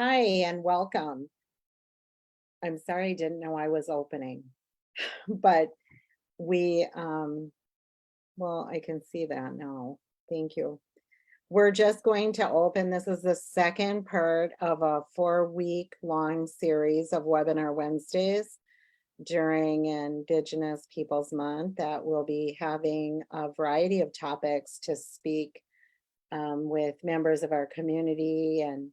Hi and welcome. I'm sorry I didn't know I was opening, but we, well, I can see that now. Thank you. We're just going to open. This is the second part of a 4-week long series of webinar Wednesdays during Indigenous Peoples Month that will be having a variety of topics to speak with members of our community and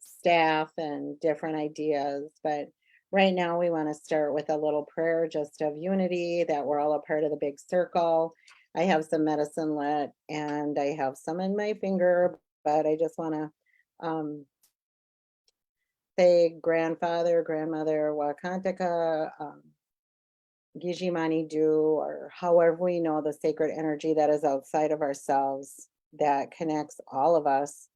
staff and different ideas. But right now, we want to start with a little prayer just of unity that we're all a part of the big circle. I have some medicine lit and I have some in my finger, but I just want to say grandfather, grandmother, Wakantaka, Gijimani do, or however we know the sacred energy that is outside of ourselves that connects all of us.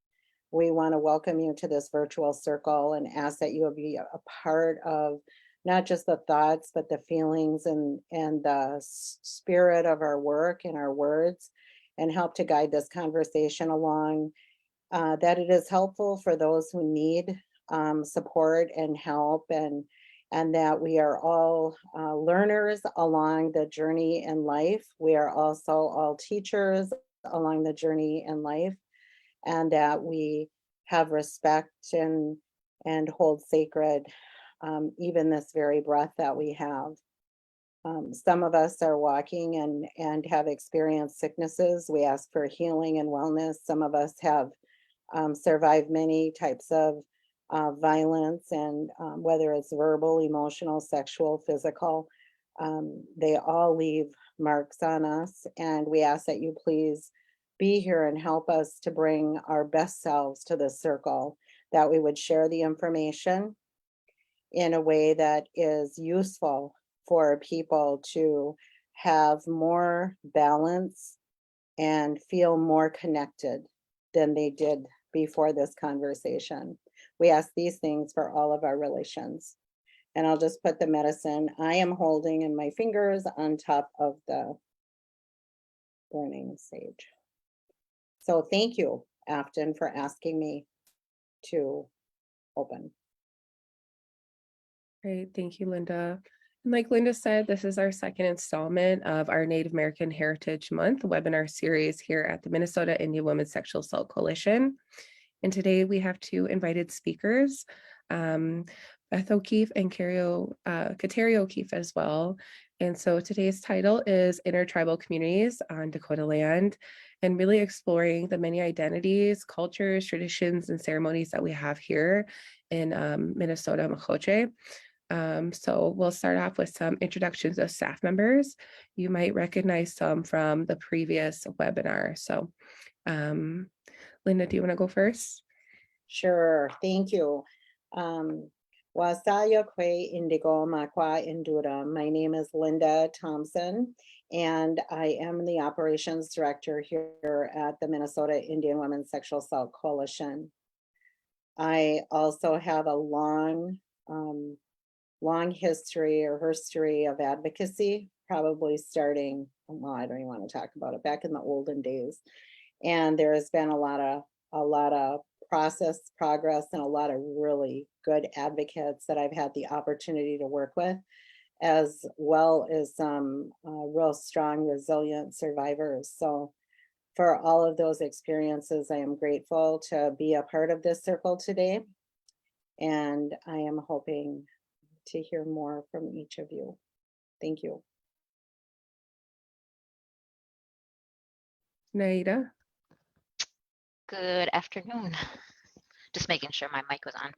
We want to welcome you to this virtual circle and ask that you will be a part of not just the thoughts, but the feelings and the spirit of our work and our words, and help to guide this conversation along. That it is helpful for those who need support and help, and that we are all learners along the journey in life. We are also all teachers along the journey in life, and that we have respect and hold sacred even this very breath that we have. Some of us are walking and have experienced sicknesses. We ask for healing and wellness. Some of us have survived many types of violence, and whether it's verbal, emotional, sexual, physical, they all leave marks on us. And we ask that you please be here and help us to bring our best selves to this circle, that we would share the information in a way that is useful for people to have more balance and feel more connected than they did before this conversation. We ask these things for all of our relations. And I'll just put the medicine I am holding in my fingers on top of the burning sage. So thank you, Afton, for asking me to open. Great, thank you, Linda. And like Linda said, this is our second installment of our Native American Heritage Month webinar series here at the Minnesota Indian Women's Sexual Assault Coalition. And today we have two invited speakers, Beth O'Keefe and Kateri O'Keefe as well. And so today's title is Intertribal Communities on Dakota Land, and really exploring the many identities, cultures, traditions, and ceremonies that we have here in Minnesota, Makoche. So we'll start off with some introductions of staff members. You might recognize some from the previous webinar. So Linda, do you want to go first? Sure, thank you. Wasaya Kwe Indigo Makwa Indura. My name is Linda Thompson, and I am the operations director here at the Minnesota Indian Women's Sexual Assault Coalition. I also have a long history of advocacy, probably starting, well, I don't even want to talk about it, back in the olden days. And there has been a lot of progress, and a lot of really good advocates that I've had the opportunity to work with, as well as some real strong, resilient survivors. So for all of those experiences, I am grateful to be a part of this circle today. And I am hoping to hear more from each of you. Thank you. Naida. Good afternoon. Just making sure my mic was on.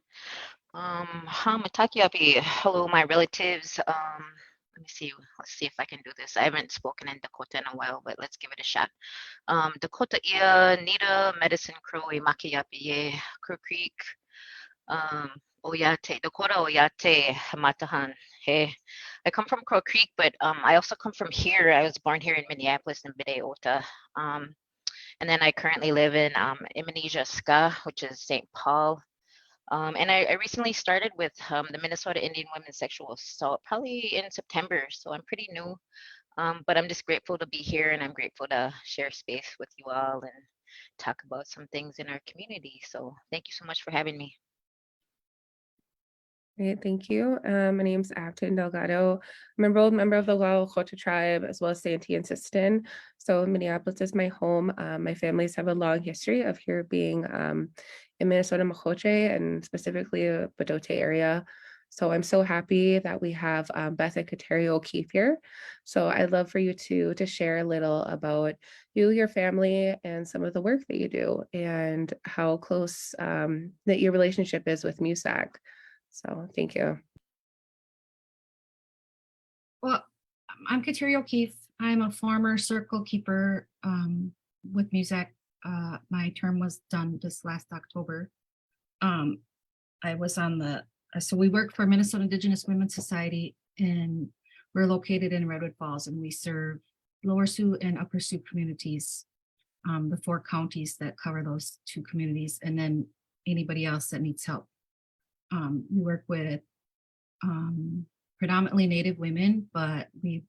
Hamatakiapi. Hello, my relatives. Let me see. Let's see if I can do this. I haven't spoken in Dakota in a while, but let's give it a shot. Dakota ia Nita Medicine Crow Makiapi Crow Creek. Oyate Dakota Oyate Matahan. Hey, I come from Crow Creek, but I also come from here. I was born here in Minneapolis in Bideota. And then I currently live in Indonesia, Ska, which is St. Paul. And I recently started with the Minnesota Indian Women's Sexual Assault, probably in September. So I'm pretty new, but I'm just grateful to be here, and I'm grateful to share space with you all and talk about some things in our community. So thank you so much for having me. Great, thank you. My name's Afton Delgado. I'm a enrolled member of the Lakota tribe as well as Santee and Siston. So Minneapolis is my home. My families have a long history of here being in Minnesota Makoche and specifically the Badote area. So I'm so happy that we have Beth and Kateri O'Keefe here. So I'd love for you to share a little about you, your family, and some of the work that you do and how close that your relationship is with MUSAC. So thank you. Well, I'm Kateri O'Keefe. I'm a former circle keeper with MUSAC. My term was done this last October. I was on the, so we work for Minnesota Indigenous Women's Society, and we're located in Redwood Falls, and we serve Lower Sioux and Upper Sioux communities, the 4 counties that cover those 2 communities, and then anybody else that needs help. We work with predominantly Native women, but we've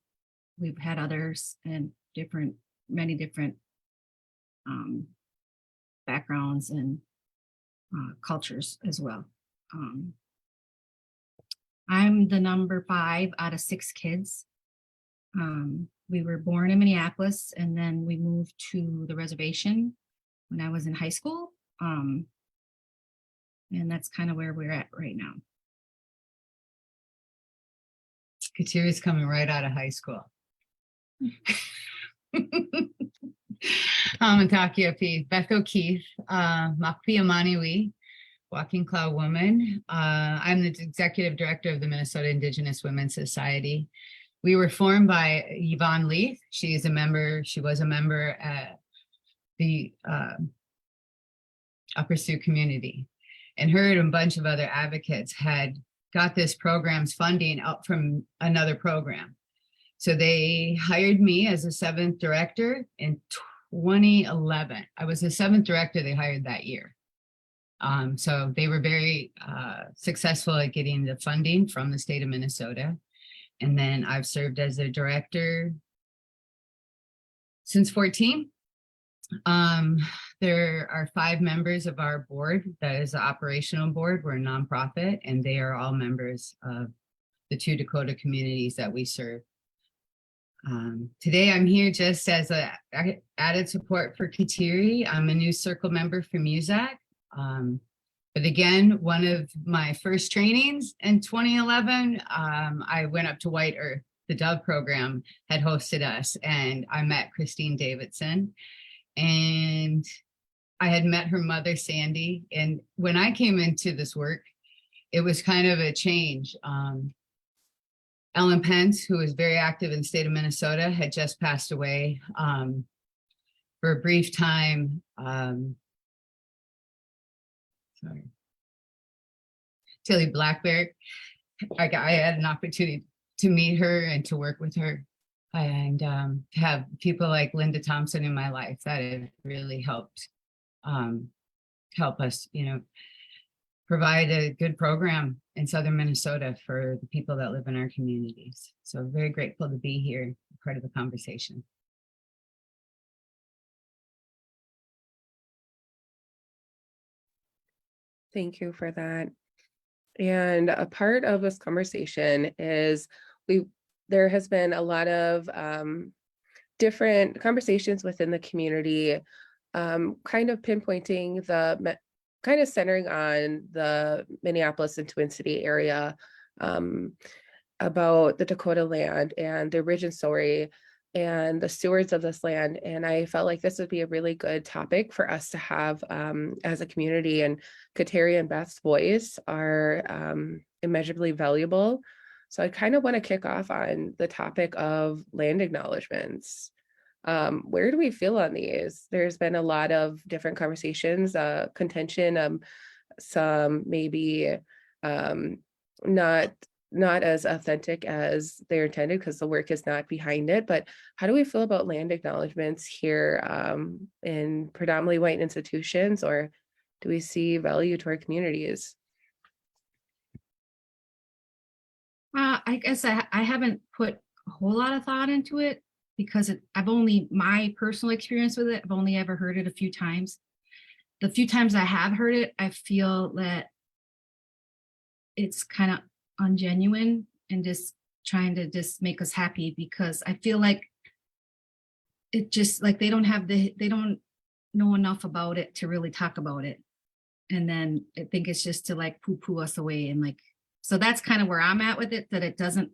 had others and many different backgrounds and cultures as well. I'm the number 5 out of 6 kids. We were born in Minneapolis, and then we moved to the reservation when I was in high school. And that's kind of where we're at right now. Kateri's coming right out of high school. Matakia Beth O'Keefe, Makpia Maniwi, Walking Cloud Woman. I'm the executive director of the Minnesota Indigenous Women's Society. We were formed by Yvonne Leith. She was a member at the Upper Sioux community. And her and a bunch of other advocates had got this program's funding up from another program. So they hired me as a 7th director in 2011. I was the 7th director they hired that year. So they were very successful at getting the funding from the state of Minnesota. And then I've served as a director since 14. There are 5 members of our board. That is the operational board. We're a nonprofit, and they are all members of the 2 Dakota communities that we serve. Today I'm here just as a added support for Kateri. I'm a new circle member for MUSAC. But again, one of my first trainings in 2011, I went up to White Earth. The Dove program had hosted us, and I met Christine Davidson. And I had met her mother, Sandy. And when I came into this work, it was kind of a change. Ellen Pence, who was very active in the state of Minnesota, had just passed away for a brief time. Tilly Blackbeard, I had an opportunity to meet her and to work with her, and to have people like Linda Thompson in my life that have really helped help us, provide a good program in southern Minnesota for the people that live in our communities. So very grateful to be here, part of the conversation. Thank you for that. And a part of this conversation is there has been a lot of different conversations within the community, kind of pinpointing kind of centering on the Minneapolis and Twin City area, about the Dakota land and the origin story and the stewards of this land. And I felt like this would be a really good topic for us to have as a community. And Kateri and Beth's voice are immeasurably valuable. So I kind of want to kick off on the topic of land acknowledgements. Where do we feel on these? There's been a lot of different conversations, contention, some maybe not as authentic as they're intended because the work is not behind it. But how do we feel about land acknowledgements here in predominantly white institutions, or do we see value to our communities? I guess I haven't put a whole lot of thought into it because my personal experience with it, I've only ever heard it a few times. The few times I have heard it, I feel that it's kind of ungenuine and just trying to just make us happy, because I feel like it just like they don't know enough about it to really talk about it. And then I think it's just to like poo-poo us away, and like, so that's kind of where I'm at with it, that it doesn't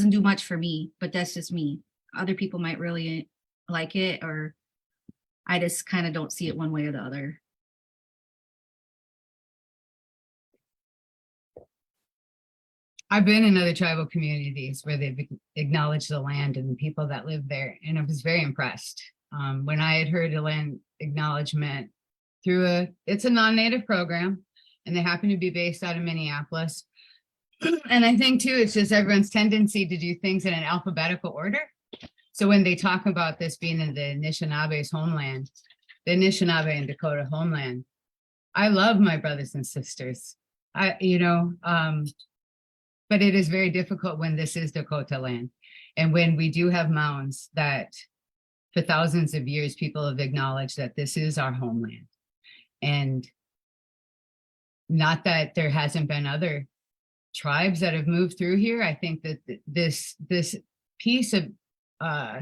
do much for me, but that's just me. Other people might really like it, or I just kind of don't see it one way or the other. I've been in other tribal communities where they've acknowledged the land and the people that live there, and I was very impressed. When I had heard a land acknowledgement through it's a non-native program, and they happen to be based out of Minneapolis. And I think too, it's just everyone's tendency to do things in an alphabetical order. So when they talk about this being in the Anishinabe's homeland, the Anishinaabe and Dakota homeland, I love my brothers and sisters. But it is very difficult when this is Dakota land. And when we do have mounds that for thousands of years, people have acknowledged that this is our homeland. And not that there hasn't been other tribes that have moved through here. I think that this piece of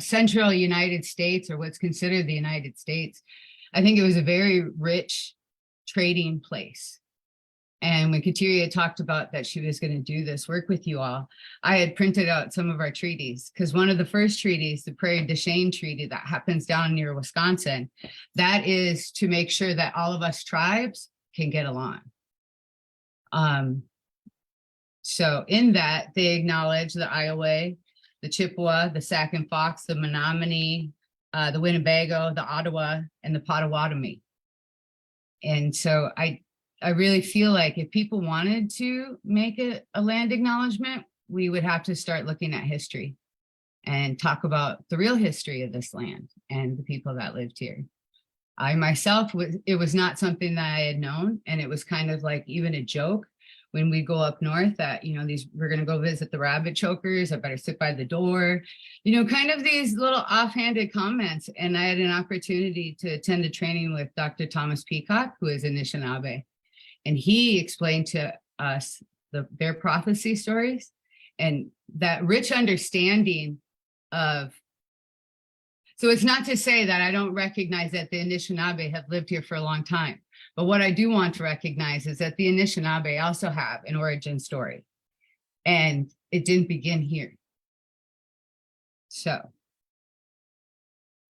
central United States, or what's considered the United States, I think it was a very rich trading place. And when Kateria talked about that she was going to do this work with you all, I had printed out some of our treaties, because one of the first treaties, the Prairie du Chien Treaty that happens down near Wisconsin, that is to make sure that all of us tribes can get along. So in that, they acknowledge the Iowa, the Chippewa, the Sac and Fox, the Menominee, the Winnebago, the Ottawa, and the Potawatomi. And so I really feel like if people wanted to make a land acknowledgement, we would have to start looking at history and talk about the real history of this land and the people that lived here. I myself, it was not something that I had known. And it was kind of like even a joke when we go up north that, we're going to go visit the rabbit chokers. I better sit by the door, kind of these little offhanded comments. And I had an opportunity to attend a training with Dr. Thomas Peacock, who is Anishinaabe. And he explained to us their prophecy stories and that rich understanding of. So it's not to say that I don't recognize that the Anishinaabe have lived here for a long time. But what I do want to recognize is that the Anishinaabe also have an origin story. And it didn't begin here. So,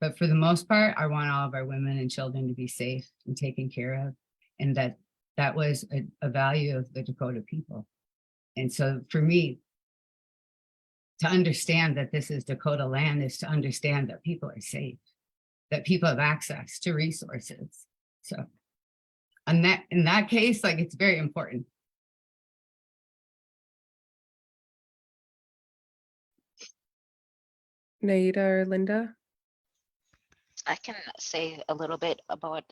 but for the most part, I want all of our women and children to be safe and taken care of. And that was a value of the Dakota people. And so for me, to understand that this is Dakota land is to understand that people are safe, that people have access to resources. So in that case, like, it's very important. Naida or Linda? I can say a little bit about,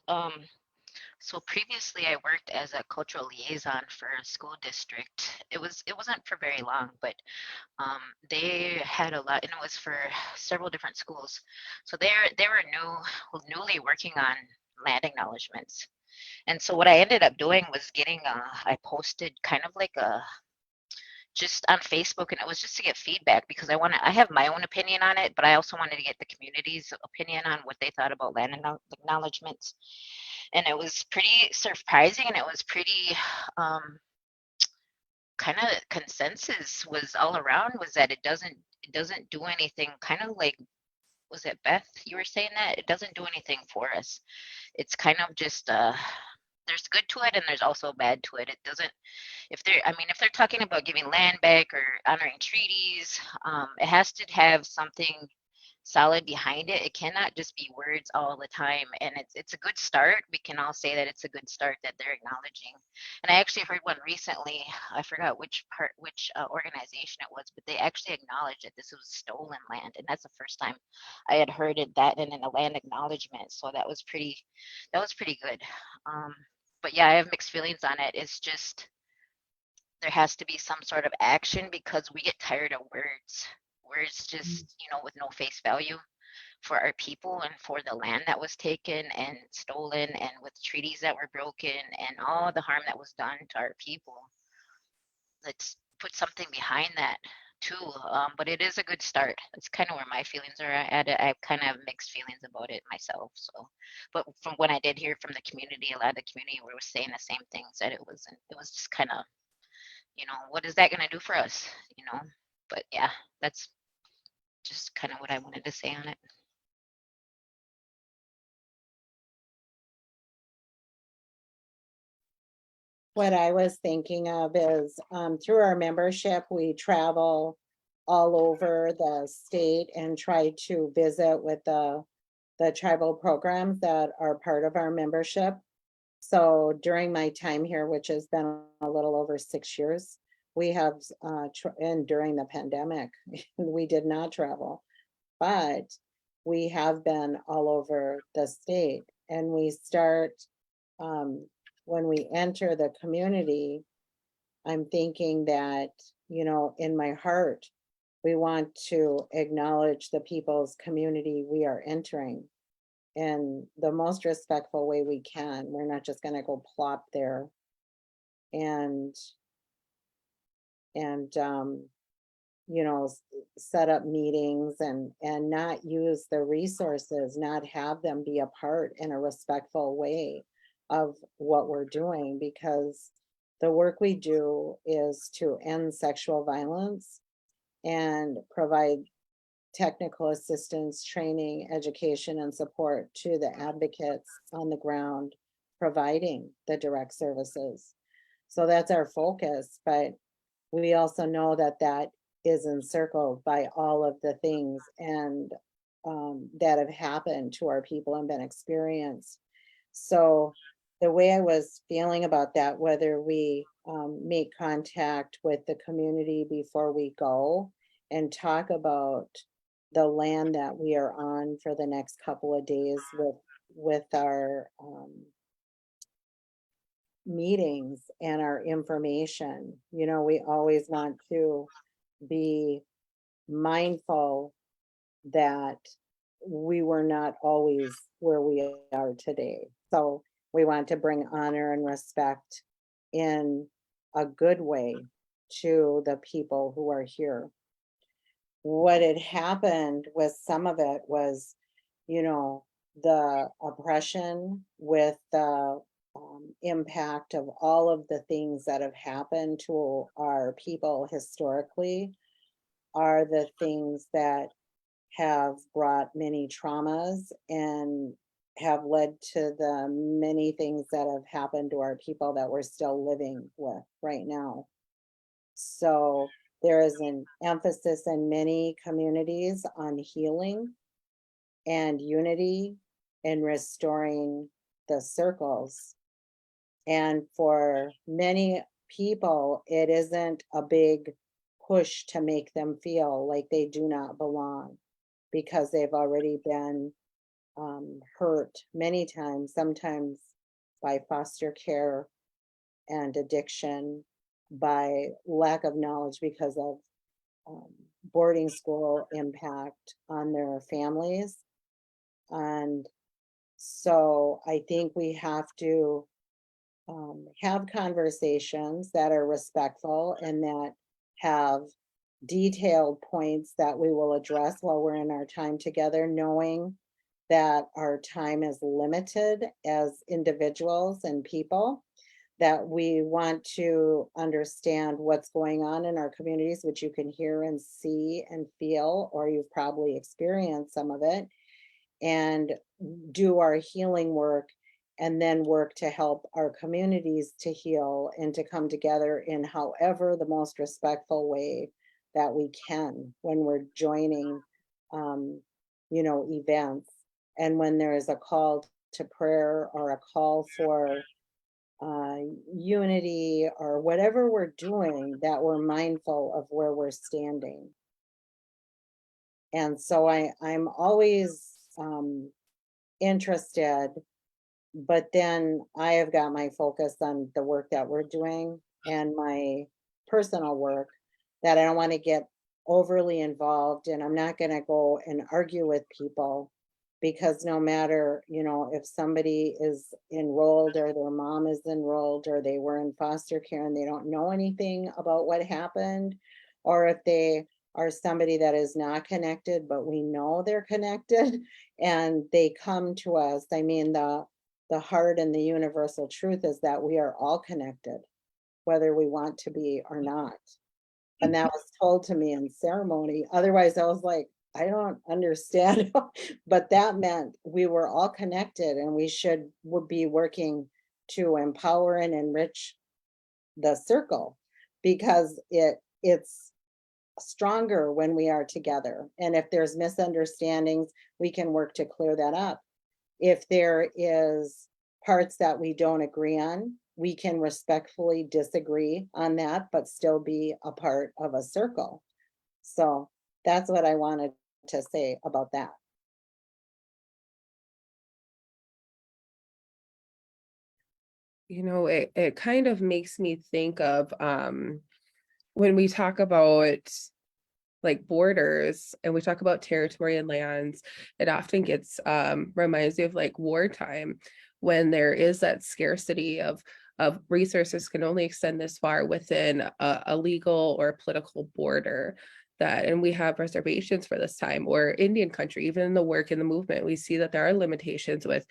so previously I worked as a cultural liaison for a school district. It wasn't for very long, but they had a lot, and it was for several different schools. So they were newly working on land acknowledgements. And so what I ended up doing was I posted kind of like just on Facebook, and it was just to get feedback, because I have my own opinion on it, but I also wanted to get the community's opinion on what they thought about land acknowledgements. And it was pretty surprising, and it was pretty kind of consensus was all around was that it doesn't do anything, kind of like, was it Beth, you were saying that it doesn't do anything for us. It's kind of just there's good to it and there's also bad to it. It doesn't, if they're talking about giving land back or honoring treaties, it has to have something solid behind it. It cannot just be words all the time. And it's a good start. We can all say that it's a good start that they're acknowledging. And I actually heard one recently. I forgot which organization it was, but they actually acknowledged that this was stolen land, and that's the first time I had heard it that in a land acknowledgement. So that was pretty good. But yeah, I have mixed feelings on it. It's just there has to be some sort of action, because we get tired of words just, with no face value for our people and for the land that was taken and stolen, and with treaties that were broken and all the harm that was done to our people. let's put something behind that too. But it is a good start. That's kind of where my feelings are at. I kind of have mixed feelings about it myself. So, but from what I did hear from the community, a lot of the community were saying the same things, that it was just kind of, what is that going to do for us? But yeah, that's just kind of what I wanted to say on it. What I was thinking of is through our membership, we travel all over the state and try to visit with the tribal programs that are part of our membership. So during my time here, which has been a little over 6 years, we have, and during the pandemic, we did not travel, but we have been all over the state. And we start, when we enter the community, I'm thinking that, in my heart, we want to acknowledge the people's community we are entering in the most respectful way we can. We're not just going to go plop there and set up meetings and not use the resources, not have them be a part in a respectful way of what we're doing, because the work we do is to end sexual violence and provide technical assistance, training, education, and support to the advocates on the ground providing the direct services. So that's our focus, but we also know that that is encircled by all of the things and that have happened to our people and been experienced. So the way I was feeling about that, whether we make contact with the community before we go and talk about the land that we are on for the next couple of days with our meetings and our information. We always want to be mindful that we were not always where we are today. So we want to bring honor and respect in a good way to the people who are here. What had happened with some of it was, the oppression with the impact of all of the things that have happened to our people historically are the things that have brought many traumas and have led to the many things that have happened to our people that we're still living with right now. So there is an emphasis in many communities on healing and unity and restoring the circles. And for many people, it isn't a big push to make them feel like they do not belong, because they've already been hurt many times, sometimes by foster care and addiction, by lack of knowledge because of boarding school impact on their families. And so I think we have to have conversations that are respectful and that have detailed points that we will address while we're in our time together, knowing that our time is limited as individuals and people, that we want to understand what's going on in our communities, which you can hear and see and feel, or you've probably experienced some of it, and do our healing work, and then work to help our communities to heal and to come together in however the most respectful way that we can when we're joining events, and when there is a call to prayer or a call for unity or whatever we're doing, that we're mindful of where we're standing. And so I'm always interested, but then I have got my focus on the work that we're doing and my personal work, that I don't want to get overly involved, and I'm not going to go and argue with people, because no matter, if somebody is enrolled or their mom is enrolled or they were in foster care and they don't know anything about what happened, or if they are somebody that is not connected, but we know they're connected and they come to us. I mean, the heart and the universal truth is that we are all connected, whether we want to be or not. And that was told to me in ceremony. Otherwise, I was like, I don't understand. But that meant we were all connected and would be working to empower and enrich the circle, because it's stronger when we are together. And if there's misunderstandings, we can work to clear that up. If there is parts that we don't agree on, we can respectfully disagree on that, but still be a part of a circle. So that's what I wanted to say about that. It kind of makes me think of when we talk about like borders and we talk about territory and lands, it often gets reminds me of like wartime, when there is that scarcity of resources can only extend this far within a legal or political border. And we have reservations for this time, or Indian country, even in the work in the movement, we see that there are limitations with,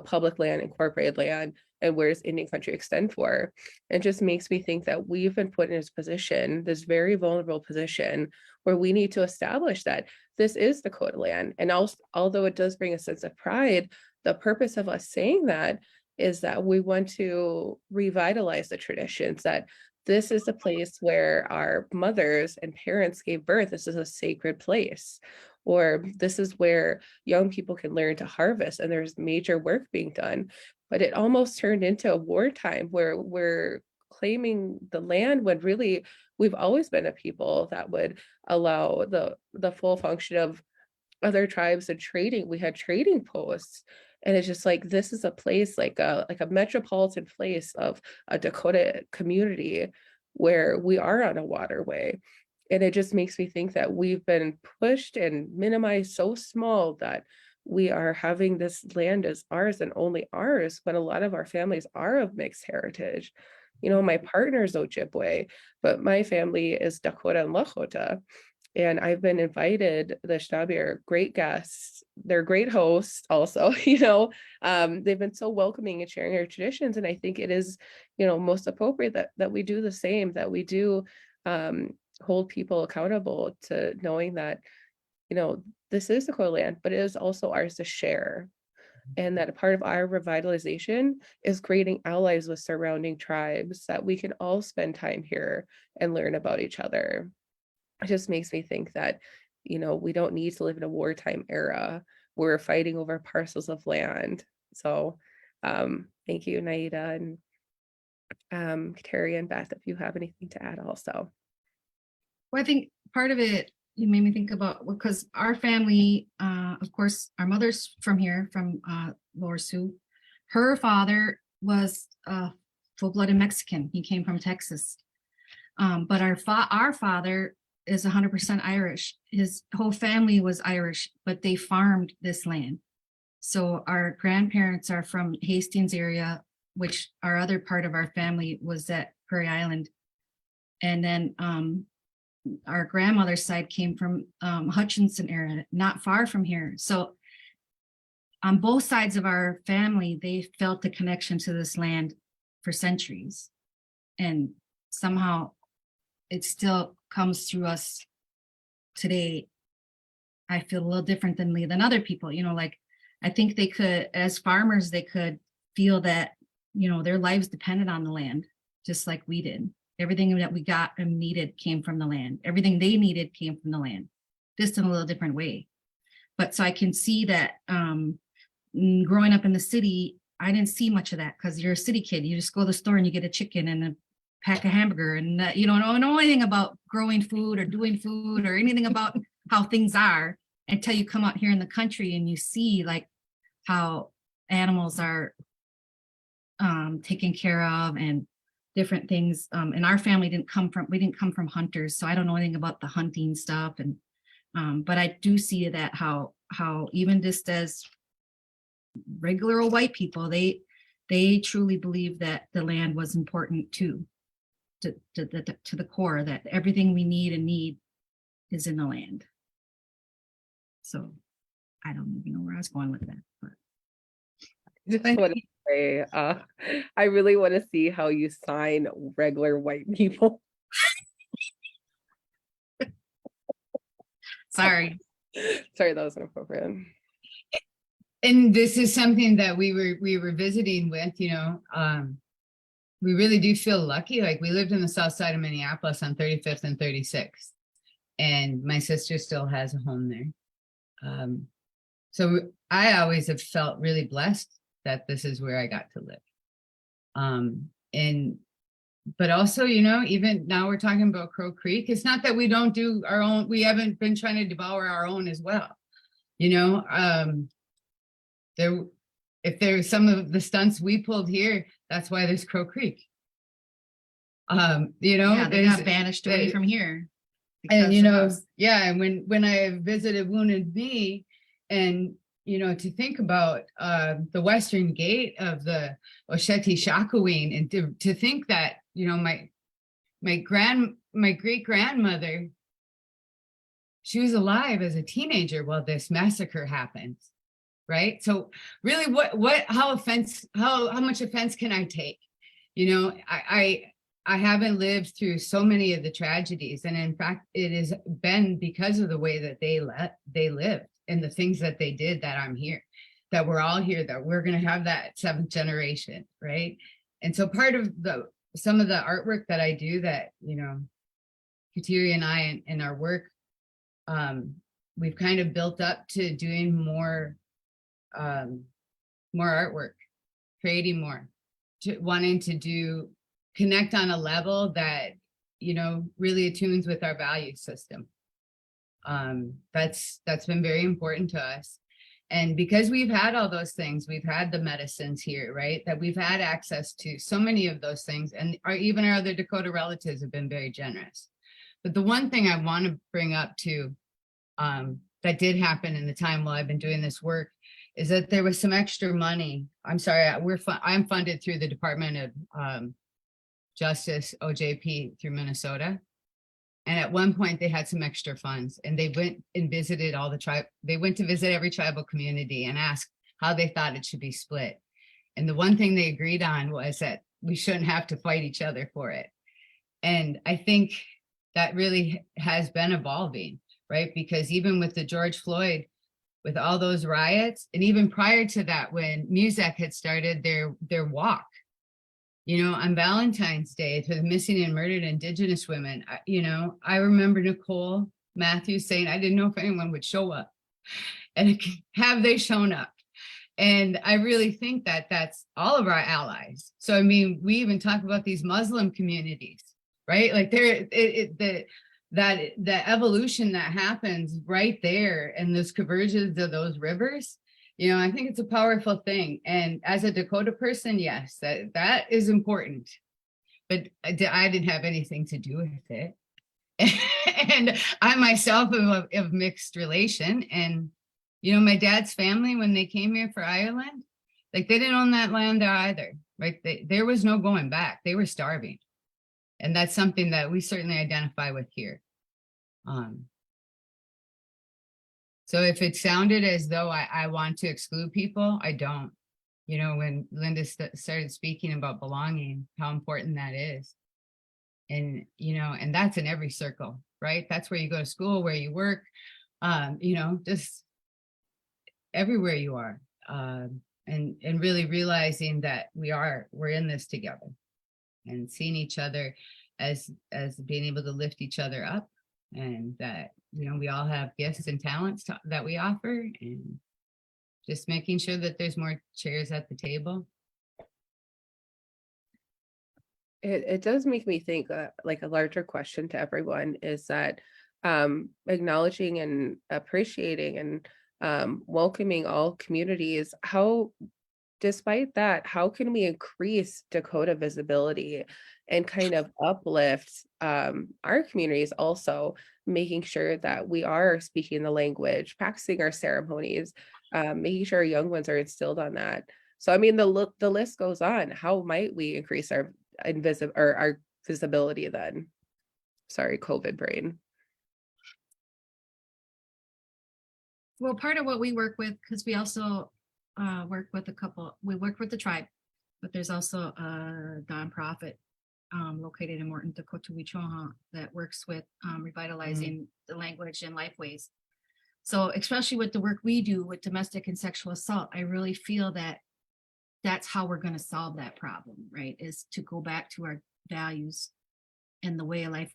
public land, incorporated land, and where does Indian country extend for? It just makes me think that we've been put in this position, this very vulnerable position, where we need to establish that this is Dakota land. And also, although it does bring a sense of pride, the purpose of us saying that is that we want to revitalize the traditions, that this is a place where our mothers and parents gave birth. This is a sacred place. Or this is where young people can learn to harvest, and there's major work being done. But it almost turned into a wartime where we're claiming the land, when really we've always been a people that would allow the full function of other tribes and trading. We had trading posts. And it's just like, this is a place like a metropolitan place of a Dakota community where we are on a waterway. And it just makes me think that we've been pushed and minimized so small that we are having this land as ours and only ours, when a lot of our families are of mixed heritage. My partner is Ojibwe, but my family is Dakota and Lakota. And I've been invited, the Shnabi are great guests. They're great hosts also, they've been so welcoming and sharing our traditions. And I think it is, most appropriate that we do the same, that we do hold people accountable to knowing that, this is Dakota land, but it is also ours to share. And that a part of our revitalization is creating allies with surrounding tribes, that we can all spend time here and learn about each other. It just makes me think that, we don't need to live in a wartime era. We're fighting over parcels of land. So thank you, Naida and Terry and Beth, if you have anything to add also. Well, I think part of it, you made me think about, because our family, of course, our mother's from here, from Lower Sioux. Her father was full-blooded Mexican. He came from Texas. But our father is 100% Irish. His whole family was Irish, but they farmed this land. So our grandparents are from Hastings area, which our other part of our family was at Prairie Island. And then our grandmother's side came from Hutchinson area, not far from here. So on both sides of our family, they felt the connection to this land for centuries. And somehow it still comes through us today. I feel a little different than other people, like I think they could, as farmers, they could feel that, their lives depended on the land, just like we did. Everything that we got and needed came from the land. Everything they needed came from the land, just in a little different way. But so I can see that growing up in the city, I didn't see much of that, because you're a city kid. You just go to the store and you get a chicken and a pack a hamburger, and don't know anything about growing food or doing food or anything about how things are until you come out here in the country and you see like how animals are taken care of and different things. And our family didn't come from hunters, so I don't know anything about the hunting stuff. And but I do see that how how even just as regular old white people, they truly believe that the land was important too, to the core, that everything we need is in the land. So I don't even know where I was going with that, but Just want to say, I really want to see how you sign regular white people. sorry. Sorry, that was inappropriate. And this is something that we were visiting with, you know, we really do feel lucky. Like, we lived in the south side of Minneapolis on 35th and 36th, and my sister still has a home there. So I always have felt really blessed that this is where I got to live. But also, you know, even now we're talking about Crow Creek. It's not that we don't do our own, we haven't been trying to devour our own as well. You know, if there's some of the stunts we pulled here, that's why there's Crow Creek. You know, Yeah, they got banished away from here. And you because of know, us. yeah, and when I visited Wounded Knee, and you know, to think about the western gate of the Osheti Shakoween, and to think that, you know, my great grandmother, she was alive as a teenager while this massacre happened, right? So really, how much offense can I take? You know, I haven't lived through so many of the tragedies, and in fact, it has been because of the way that they lived and the things that they did that I'm here, that we're all here, that we're going to have that seventh generation, right? And so part of some of the artwork that I do, that, you know, Kateri and I in our work, we've kind of built up to doing more artwork, creating more, wanting to connect on a level that, you know, really attunes with our value system. That's been very important to us. And because we've had all those things, we've had the medicines here, right? That we've had access to so many of those things, and even our other Dakota relatives have been very generous. But the one thing I want to bring up too, that did happen in the time while I've been doing this work, is that there was some extra money. I'm sorry, I'm funded through the Department of Justice, OJP, through Minnesota. And at one point they had some extra funds, and they went and visited all the tribe. They went to visit every tribal community and asked how they thought it should be split. And the one thing they agreed on was that we shouldn't have to fight each other for it. And I think that really has been evolving, right? Because even with the George Floyd, with all those riots, and even prior to that, when Muzak had started their walk, you know, on Valentine's Day for the missing and murdered Indigenous women, you know, I remember Nicole Matthews saying, I didn't know if anyone would show up. And have they shown up? And I really think that that's all of our allies. So, I mean, we even talk about these Muslim communities, right? Like the evolution that happens right there, and those conversions of those rivers, you know, I think it's a powerful thing. And as a Dakota person, yes, that is important. But I didn't have anything to do with it. And I myself am of mixed relation. And, you know, my dad's family, when they came here for Ireland, like, they didn't own that land there either, right? There was no going back. They were starving. And that's something that we certainly identify with here. So if it sounded as though I want to exclude people, I don't. You know, when Linda started speaking about belonging, how important that is. And, you know, and that's in every circle, right? That's where you go to school, where you work, you know, just everywhere you are. And really realizing that we're in this together, and seeing each other as being able to lift each other up, and that, you know, we all have gifts and talents that we offer, and just making sure that there's more chairs at the table. It does make me think, like, a larger question to everyone is that acknowledging and appreciating and welcoming all communities, despite that, how can we increase Dakota visibility and kind of uplift our communities also, making sure that we are speaking the language, practicing our ceremonies, making sure our young ones are instilled on that. So, I mean, the list goes on. How might we increase our our visibility then? Sorry, COVID brain. Well, part of what we work with, because we also work with we work with the tribe, but there's also a nonprofit located in Morton, Dakota, that works with revitalizing the language and lifeways. So especially with the work we do with domestic and sexual assault, I really feel that that's how we're going to solve that problem, right? Is to go back to our values and the way of life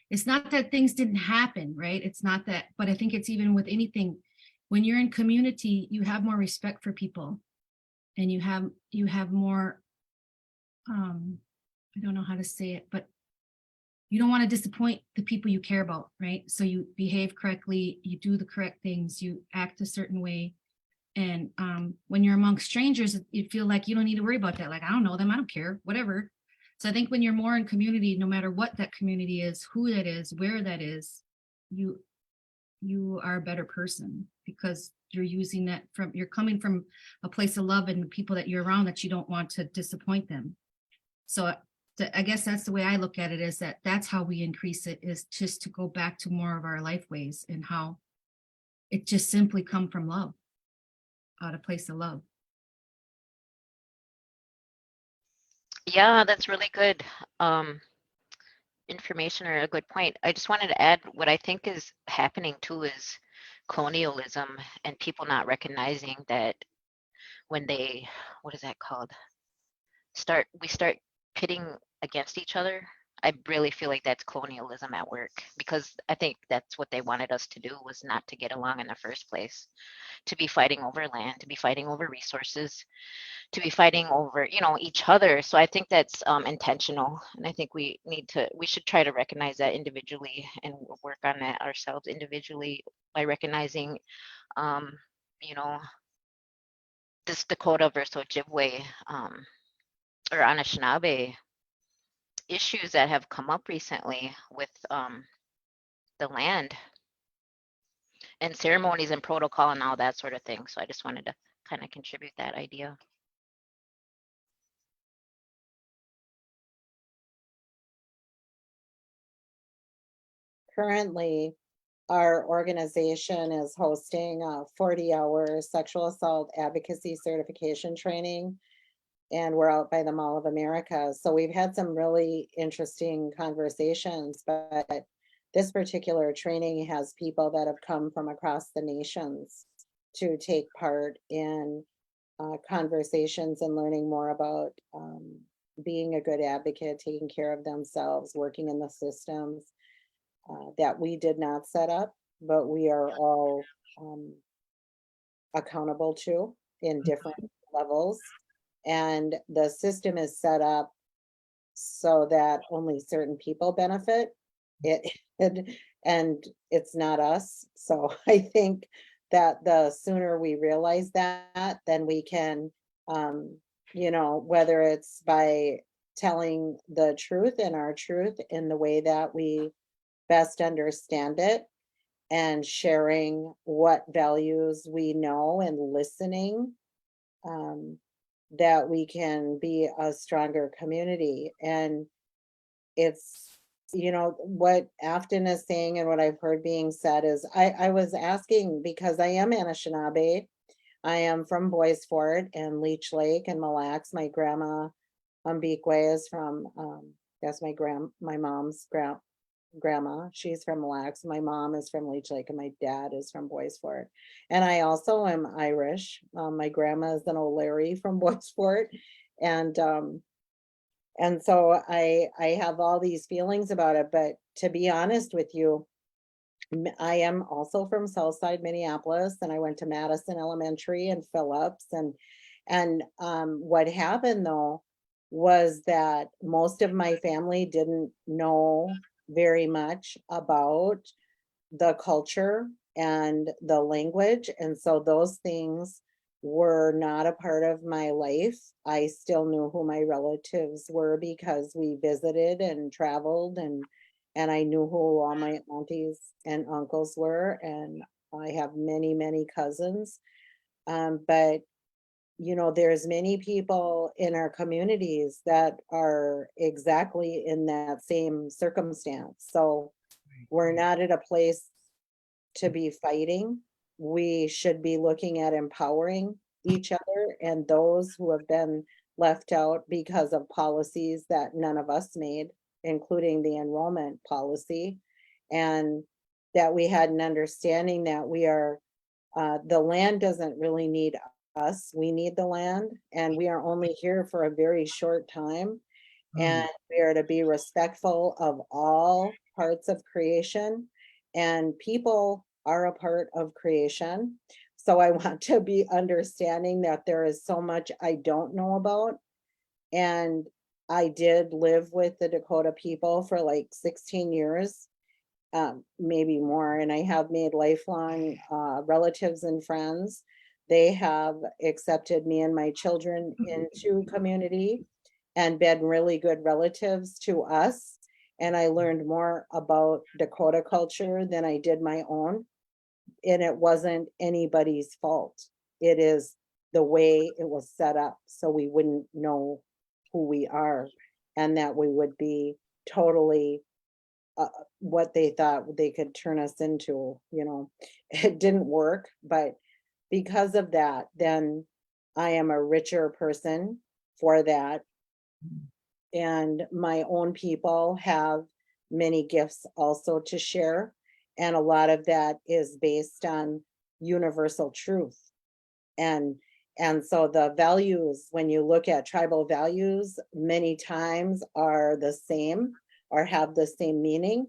it's not that things didn't happen, right? It's not that, but I think it's even with anything, when you're in community, you have more respect for people, and you have more, I don't know how to say it, but you don't want to disappoint the people you care about, right? So you behave correctly, you do the correct things, you act a certain way. And when you're among strangers, you feel like you don't need to worry about that. Like, I don't know them, I don't care, whatever. So I think when you're more in community, no matter what that community is, who that is, where that is, you are a better person, because you're using that you're coming from a place of love and the people that you're around, that you don't want to disappoint them. So I guess that's the way I look at it, is that's how we increase it, is just to go back to more of our life ways, and how it just simply come from love, out of place of love. Yeah, that's really good information, or a good point. I just wanted to add, what I think is happening too is colonialism, and people not recognizing that when they, what is that called? We start pitting against each other. I really feel like that's colonialism at work, because I think that's what they wanted us to do, was not to get along in the first place, to be fighting over land, to be fighting over resources, to be fighting over, each other. So I think that's intentional, and I think we should try to recognize that individually, and work on that ourselves individually, by recognizing, you know, this Dakota versus Ojibwe or Anishinaabe issues that have come up recently with the land and ceremonies and protocol and all that sort of thing. So I just wanted to kind of contribute that idea. Currently, our organization is hosting a 40-hour sexual assault advocacy certification training, and we're out by the Mall of America. So we've had some really interesting conversations, but this particular training has people that have come from across the nations to take part in conversations and learning more about being a good advocate, taking care of themselves, working in the systems that we did not set up, but we are all accountable to in different levels. And the system is set up so that only certain people benefit it, and it's not us. So I think that the sooner we realize that, then we can, whether it's by telling the truth and our truth in the way that we best understand it, and sharing what values we know, and listening, that we can be a stronger community. And it's, what Afton is saying and what I've heard being said is, I was asking, because I am Anishinaabe. I am from Bois Fort and Leech Lake and Mille Lacs. My grandma Umbikwe is from, that's my mom's grandma. She's from Mille Lacs. My mom is from Leech Lake, and my dad is from Bois Fort. And I also am Irish. My grandma is an O'Leary from Bois Fort. And so I have all these feelings about it. But to be honest with you, I am also from Southside Minneapolis, and I went to Madison Elementary and Phillips. And what happened though was that most of my family didn't know very much about the culture and the language. And so those things were not a part of my life. I still knew who my relatives were because we visited and traveled, and I knew who all my aunties and uncles were, and I have many, many cousins. But there's many people in our communities that are exactly in that same circumstance. So we're not at a place to be fighting. We should be looking at empowering each other and those who have been left out because of policies that none of us made, including the enrollment policy. And that we had an understanding that the land doesn't really need us. We need the land, and we are only here for a very short time. And we are to be respectful of all parts of creation, and people are a part of creation. So I want to be understanding that there is so much I don't know about. And I did live with the Dakota people for like 16 years, maybe more, and I have made lifelong relatives and friends. They have accepted me and my children into community and been really good relatives to us. And I learned more about Dakota culture than I did my own. And it wasn't anybody's fault. It is the way it was set up so we wouldn't know who we are, and that we would be totally what they thought they could turn us into. It didn't work, but because of that, then I am a richer person for that. And my own people have many gifts also to share. And a lot of that is based on universal truth. And so the values, when you look at tribal values, many times are the same or have the same meaning.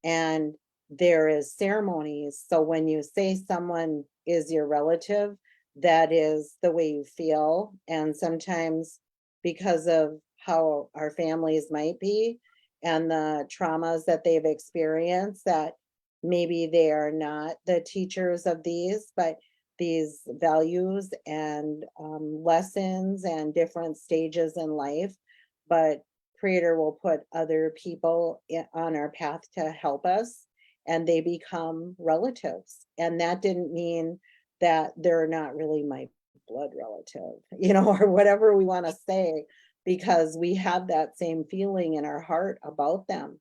And there is ceremonies. So when you say someone is your relative, that is the way you feel. And sometimes because of how our families might be and the traumas that they've experienced, that maybe they are not the teachers of these, but these values and lessons and different stages in life. But Creator will put other people on our path to help us, and they become relatives. And that didn't mean that they're not really my blood relative, or whatever we want to say, because we have that same feeling in our heart about them.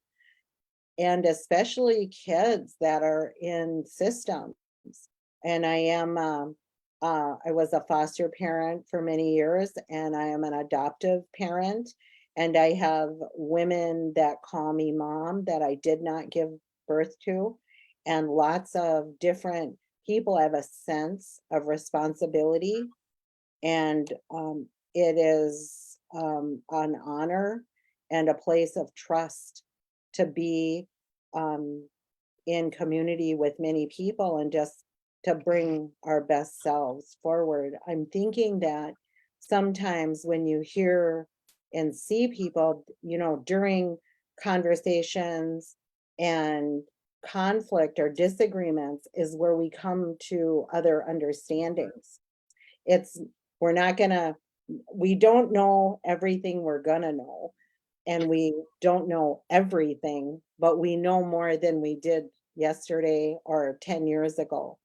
And especially kids that are in systems. And I was a foster parent for many years, and I am an adoptive parent. And I have women that call me mom that I did not give birth to, and lots of different people have a sense of responsibility. And it is an honor and a place of trust to be in community with many people and just to bring our best selves forward. I'm thinking that sometimes when you hear and see people, during conversations and conflict or disagreements is where we come to other understandings. It's, we're not gonna, we don't know everything we're gonna know, and we don't know everything, but we know more than we did yesterday or 10 years ago.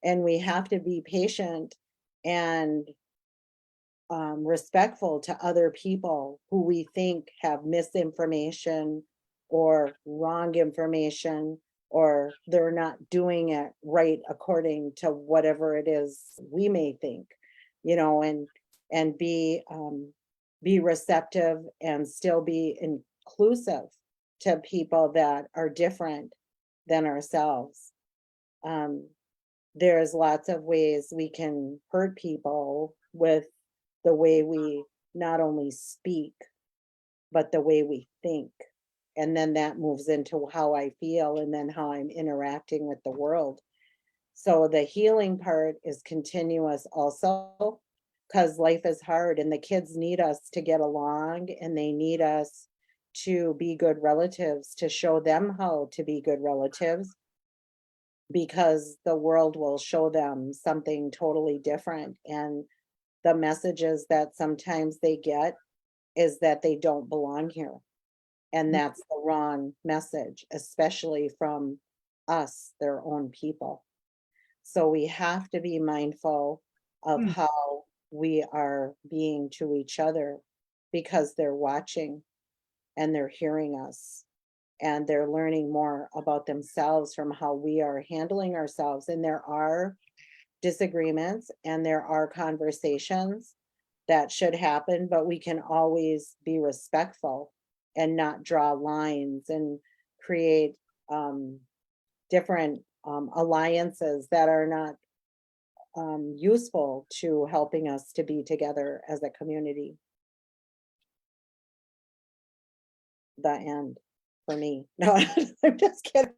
And we have to be patient and respectful to other people who we think have misinformation or wrong information, or they're not doing it right according to whatever it is we may think, and be receptive and still be inclusive to people that are different than ourselves. There's lots of ways we can hurt people with the way we not only speak, but the way we think. And then that moves into how I feel and then how I'm interacting with the world. So the healing part is continuous also, because life is hard and the kids need us to get along, and they need us to be good relatives, to show them how to be good relatives, because the world will show them something totally different. And the messages that sometimes they get is that they don't belong here. And that's the wrong message, especially from us, their own people. So we have to be mindful of Mm. how we are being to each other, because they're watching and they're hearing us and they're learning more about themselves from how we are handling ourselves. And there are disagreements and there are conversations that should happen, but we can always be respectful and not draw lines and create different alliances that are not useful to helping us to be together as a community. The end for me. No, I'm just kidding.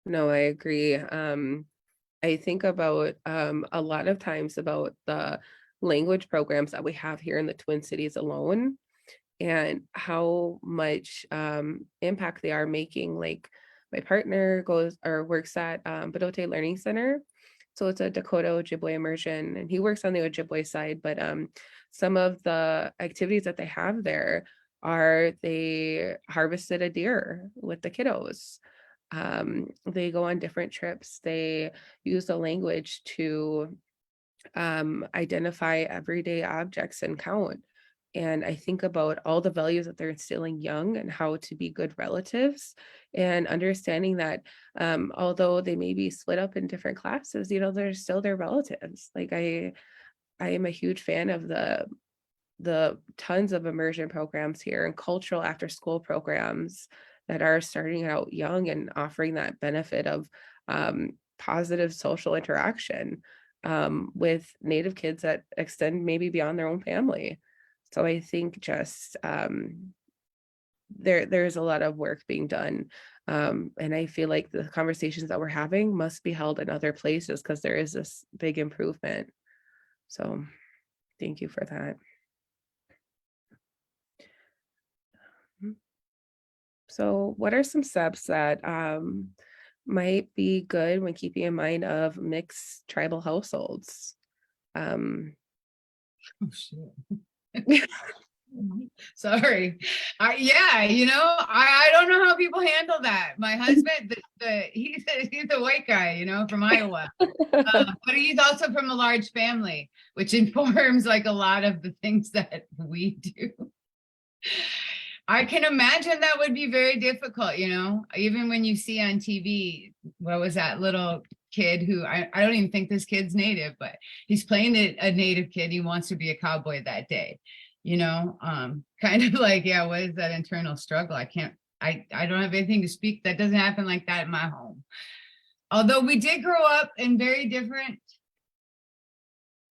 No, I agree. I think about a lot of times about the language programs that we have here in the Twin Cities alone, and how much impact they are making. Like my partner goes or works at Badote Learning Center. So it's a Dakota Ojibwe immersion, and he works on the Ojibwe side, but some of the activities that they have there are they harvested a deer with the kiddos. They go on different trips. They use the language to identify everyday objects and count. And I think about all the values that they're instilling young and how to be good relatives, and understanding that although they may be split up in different classes, you know, they're still their relatives. Like I am a huge fan of the tons of immersion programs here and cultural after school programs that are starting out young and offering that benefit of positive social interaction with Native kids that extend maybe beyond their own family. So I think just there's a lot of work being done. And I feel like the conversations that we're having must be held in other places because there is this big improvement. So thank you for that. So what are some steps that might be good when keeping in mind of mixed tribal households? Oh, shit. Sorry. Yeah, you know, I don't know how people handle that. My husband, he's a white guy, you know, from Iowa, but he's also from a large family, which informs like a lot of the things that we do. I can imagine that would be very difficult, you know, even when you see on TV, what was that little kid who, I don't even think this kid's Native, but he's playing a Native kid. He wants to be a cowboy that day, you know, kind of like, yeah, what is that internal struggle? I don't have anything to speak. That doesn't happen like that in my home. Although we did grow up in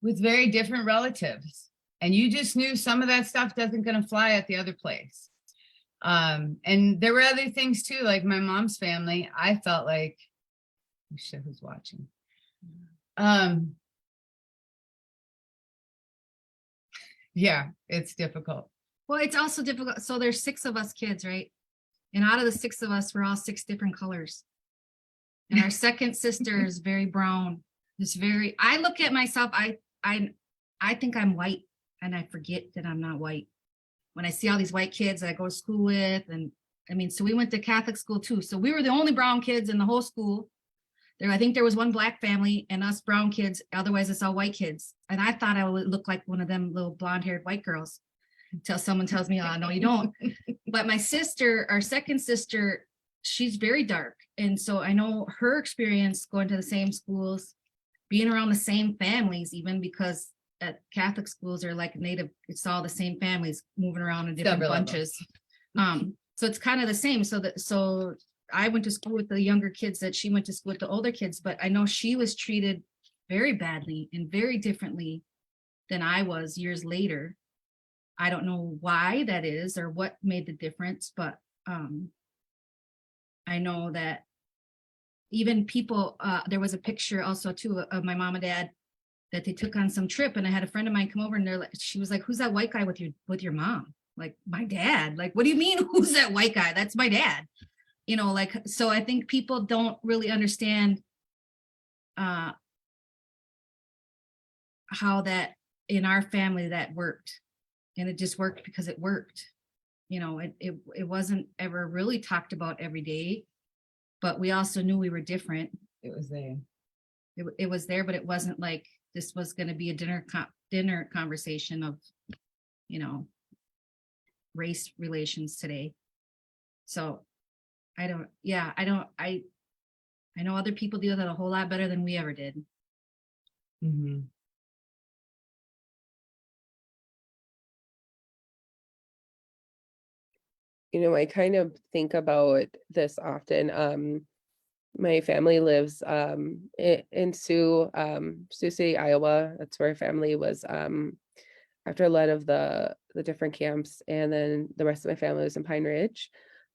with very different relatives. And you just knew some of that stuff doesn't going to fly at the other place. And there were other things too, like my mom's family. I felt like, oh shit, who's watching? Yeah, it's difficult. Well, it's also difficult. So there's 6 of us kids, right? And out of the 6 of us, we're all 6 different colors. And our second sister is very brown. I look at myself, I think I'm white, and I forget that I'm not white. When I see all these white kids that I go to school with, and I mean, so we went to Catholic school too. So we were the only brown kids in the whole school. I think there was one black family and us brown kids. Otherwise, it's all white kids. And I thought I would look like one of them little blonde-haired white girls until someone tells me, oh, no, you don't. But my sister, our second sister, she's very dark. And so I know her experience going to the same schools, being around the same families, even because at Catholic schools are like Native, it's all the same families moving around in different bunches. So it's kind of the same. So I went to school with the younger kids, that she went to school with the older kids, but I know she was treated very badly and very differently than I was years later. I don't know why that is or what made the difference, but I know that even people, there was a picture also too of my mom and dad that they took on some trip, and I had a friend of mine come over, and she was like, who's that white guy with your mom? Like, my dad. Like, what do you mean, who's that white guy? That's my dad. You know, like, so I think people don't really understand how that in our family that worked, and it just worked because it worked. You know, it wasn't ever really talked about every day, but we also knew we were different. It was there. It was there, but it wasn't like this was going to be a dinner conversation of, you know, race relations today. So I know other people do that a whole lot better than we ever did. Mm-hmm. You know, I kind of think about this often. My family lives in Sioux City, Iowa. That's where our family was after a lot of the different camps, and then the rest of my family was in Pine Ridge.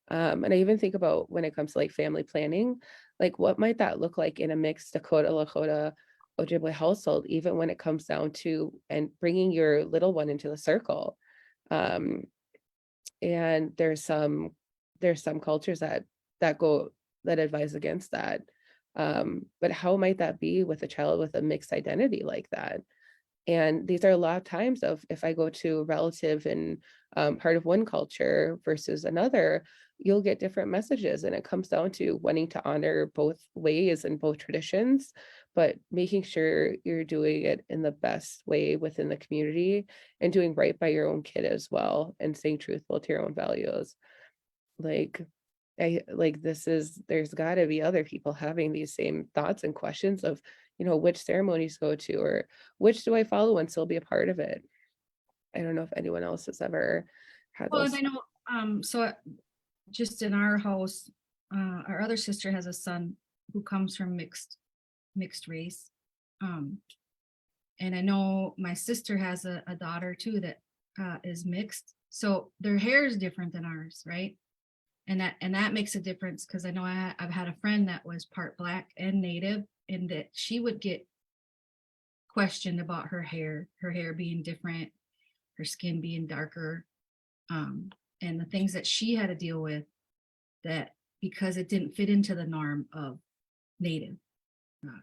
And I even think about when it comes to like family planning, like what might that look like in a mixed Dakota, Lakota, Ojibwe household, even when it comes down to and bringing your little one into the circle. And there's some cultures that go that advise against that. But how might that be with a child with a mixed identity like that? And these are a lot of times of if I go to a relative in part of one culture versus another, you'll get different messages. And it comes down to wanting to honor both ways and both traditions, but making sure you're doing it in the best way within the community and doing right by your own kid as well and staying truthful to your own values. Like, there's got to be other people having these same thoughts and questions of, you know, which ceremonies go to or which do I follow and still be a part of it. I don't know if anyone else has ever had Well, those. and I know, so just in our house, our other sister has a son who comes from mixed race. And I know my sister has a daughter too that is mixed. So their hair is different than ours, right? And that makes a difference because I know I've had a friend that was part Black and Native, and that she would get questioned about her hair being different, her skin being darker, and the things that she had to deal with, that because it didn't fit into the norm of Native.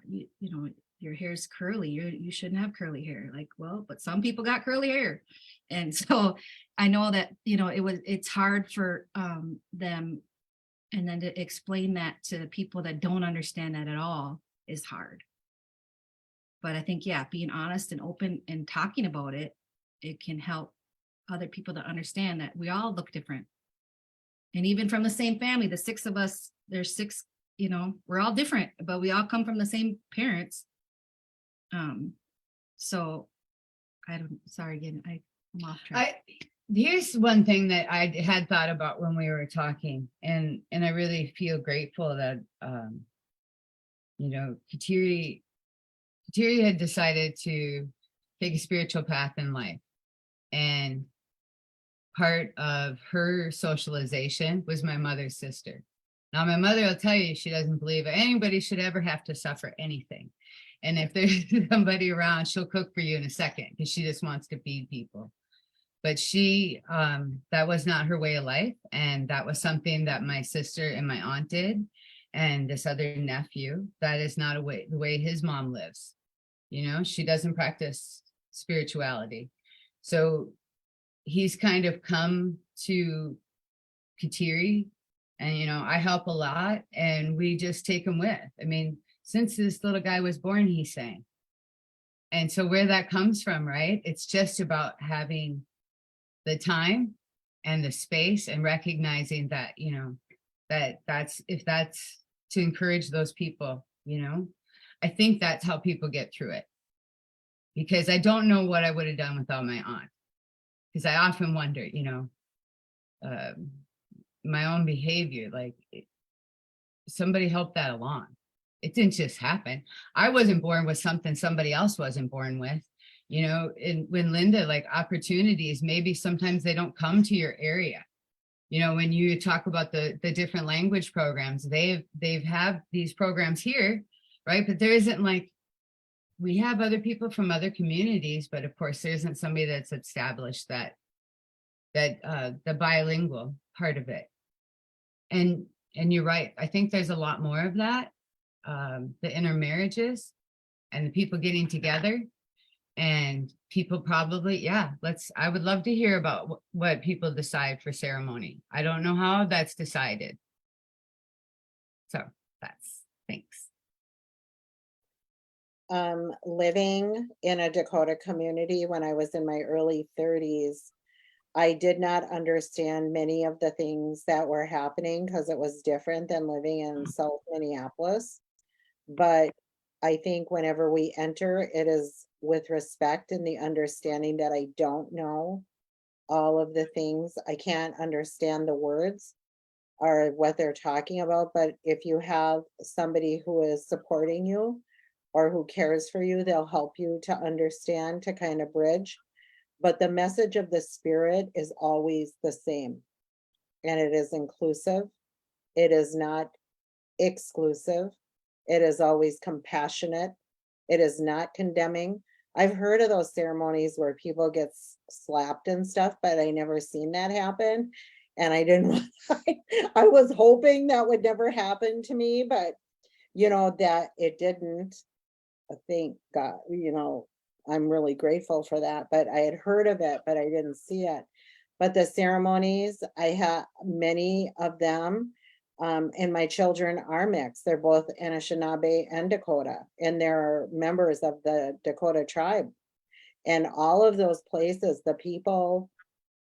You know, your hair's curly, you shouldn't have curly hair. Like, well, but some people got curly hair. And so I know that, you know, it's hard for them, and then to explain that to people that don't understand that at all is hard. But I think, yeah, being honest and open and talking about it, it can help other people to understand that we all look different. And even from the same family, the six of us, there's six, you know, we're all different, but we all come from the same parents. So sorry again, I'm off track. Here's one thing that I had thought about when we were talking, and I really feel grateful that you know, Kateri had decided to take a spiritual path in life, and part of her socialization was my mother's sister. Now, my mother will tell you she doesn't believe anybody should ever have to suffer anything. And if there's somebody around, she'll cook for you in a second because she just wants to feed people. But she, that was not her way of life. And that was something that my sister and my aunt did. And this other nephew, that is not the way his mom lives. You know, she doesn't practice spirituality. So he's kind of come to Kateri, and, you know, I help a lot, and we just take him with. I mean, since this little guy was born, he sang. And so where that comes from, right? It's just about having the time and the space and recognizing that, you know, that's to encourage those people, you know. I think that's how people get through it, because I don't know what I would have done without my aunt, because I often wonder, you know, my own behavior, like somebody helped that along. It didn't just happen. I wasn't born with something somebody else wasn't born with, you know. And when Linda, like, opportunities, maybe sometimes they don't come to your area. You know, when you talk about the different language programs, they've have these programs here, right? But there isn't, like, we have other people from other communities, but of course there isn't somebody that's established that the bilingual part of it. And you're right. I think there's a lot more of that. The intermarriages and the people getting together. And people probably, yeah, I would love to hear about what people decide for ceremony. I don't know how that's decided. So thanks. Living in a Dakota community when I was in my early 30s, I did not understand many of the things that were happening because it was different than living in South Minneapolis. But I think whenever we enter, it is with respect and the understanding that I don't know all of the things. I can't understand the words or what they're talking about, but if you have somebody who is supporting you or who cares for you, they'll help you to understand, to kind of bridge. But the message of the spirit is always the same, and it is inclusive. It is not exclusive. It is always compassionate. It is not condemning. I've heard of those ceremonies where people get slapped and stuff, but I never seen that happen. And I didn't, I was hoping that would never happen to me, but that it didn't. Thank God, I'm really grateful for that. But I had heard of it, but I didn't see it. But the ceremonies, I had many of them. And my children are mixed. They're both Anishinaabe and Dakota, and they're members of the Dakota tribe. And all of those places, the people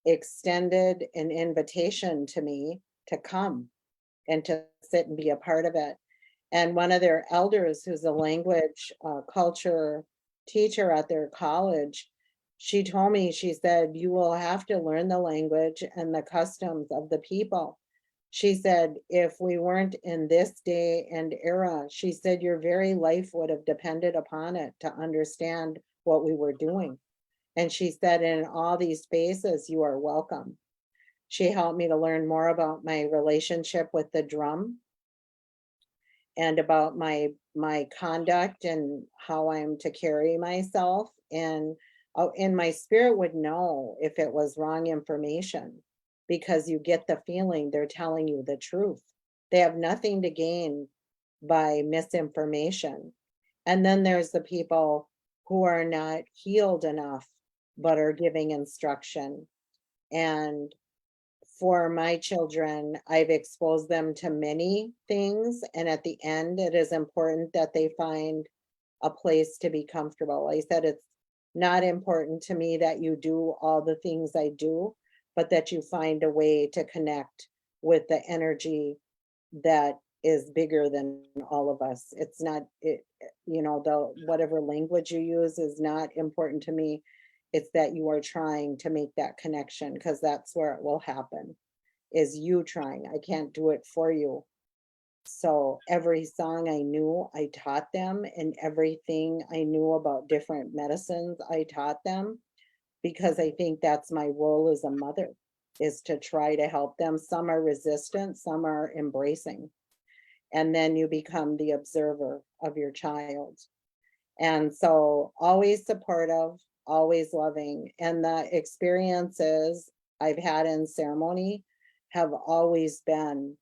extended an invitation to me to come and to sit and be a part of it. And one of their elders, who's a language culture teacher at their college, she told me, she said, you will have to learn the language and the customs of the people. She said, if we weren't in this day and era, she said, your very life would have depended upon it to understand what we were doing. And she said, in all these spaces, you are welcome. She helped me to learn more about my relationship with the drum and about my conduct and how I'm to carry myself. And my spirit would know if it was wrong information, because you get the feeling they're telling you the truth. They have nothing to gain by misinformation. And then there's the people who are not healed enough, but are giving instruction. And for my children, I've exposed them to many things. And at the end, it is important that they find a place to be comfortable. I said, it's not important to me that you do all the things I do, but that you find a way to connect with the energy that is bigger than all of us. It's not, the whatever language you use is not important to me. It's that you are trying to make that connection, because that's where it will happen, is you trying. I can't do it for you. So every song I knew, I taught them, and everything I knew about different medicines, I taught them, because I think that's my role as a mother, is to try to help them. Some are resistant, some are embracing. And then you become the observer of your child. And so always supportive, always loving. And the experiences I've had in ceremony have always been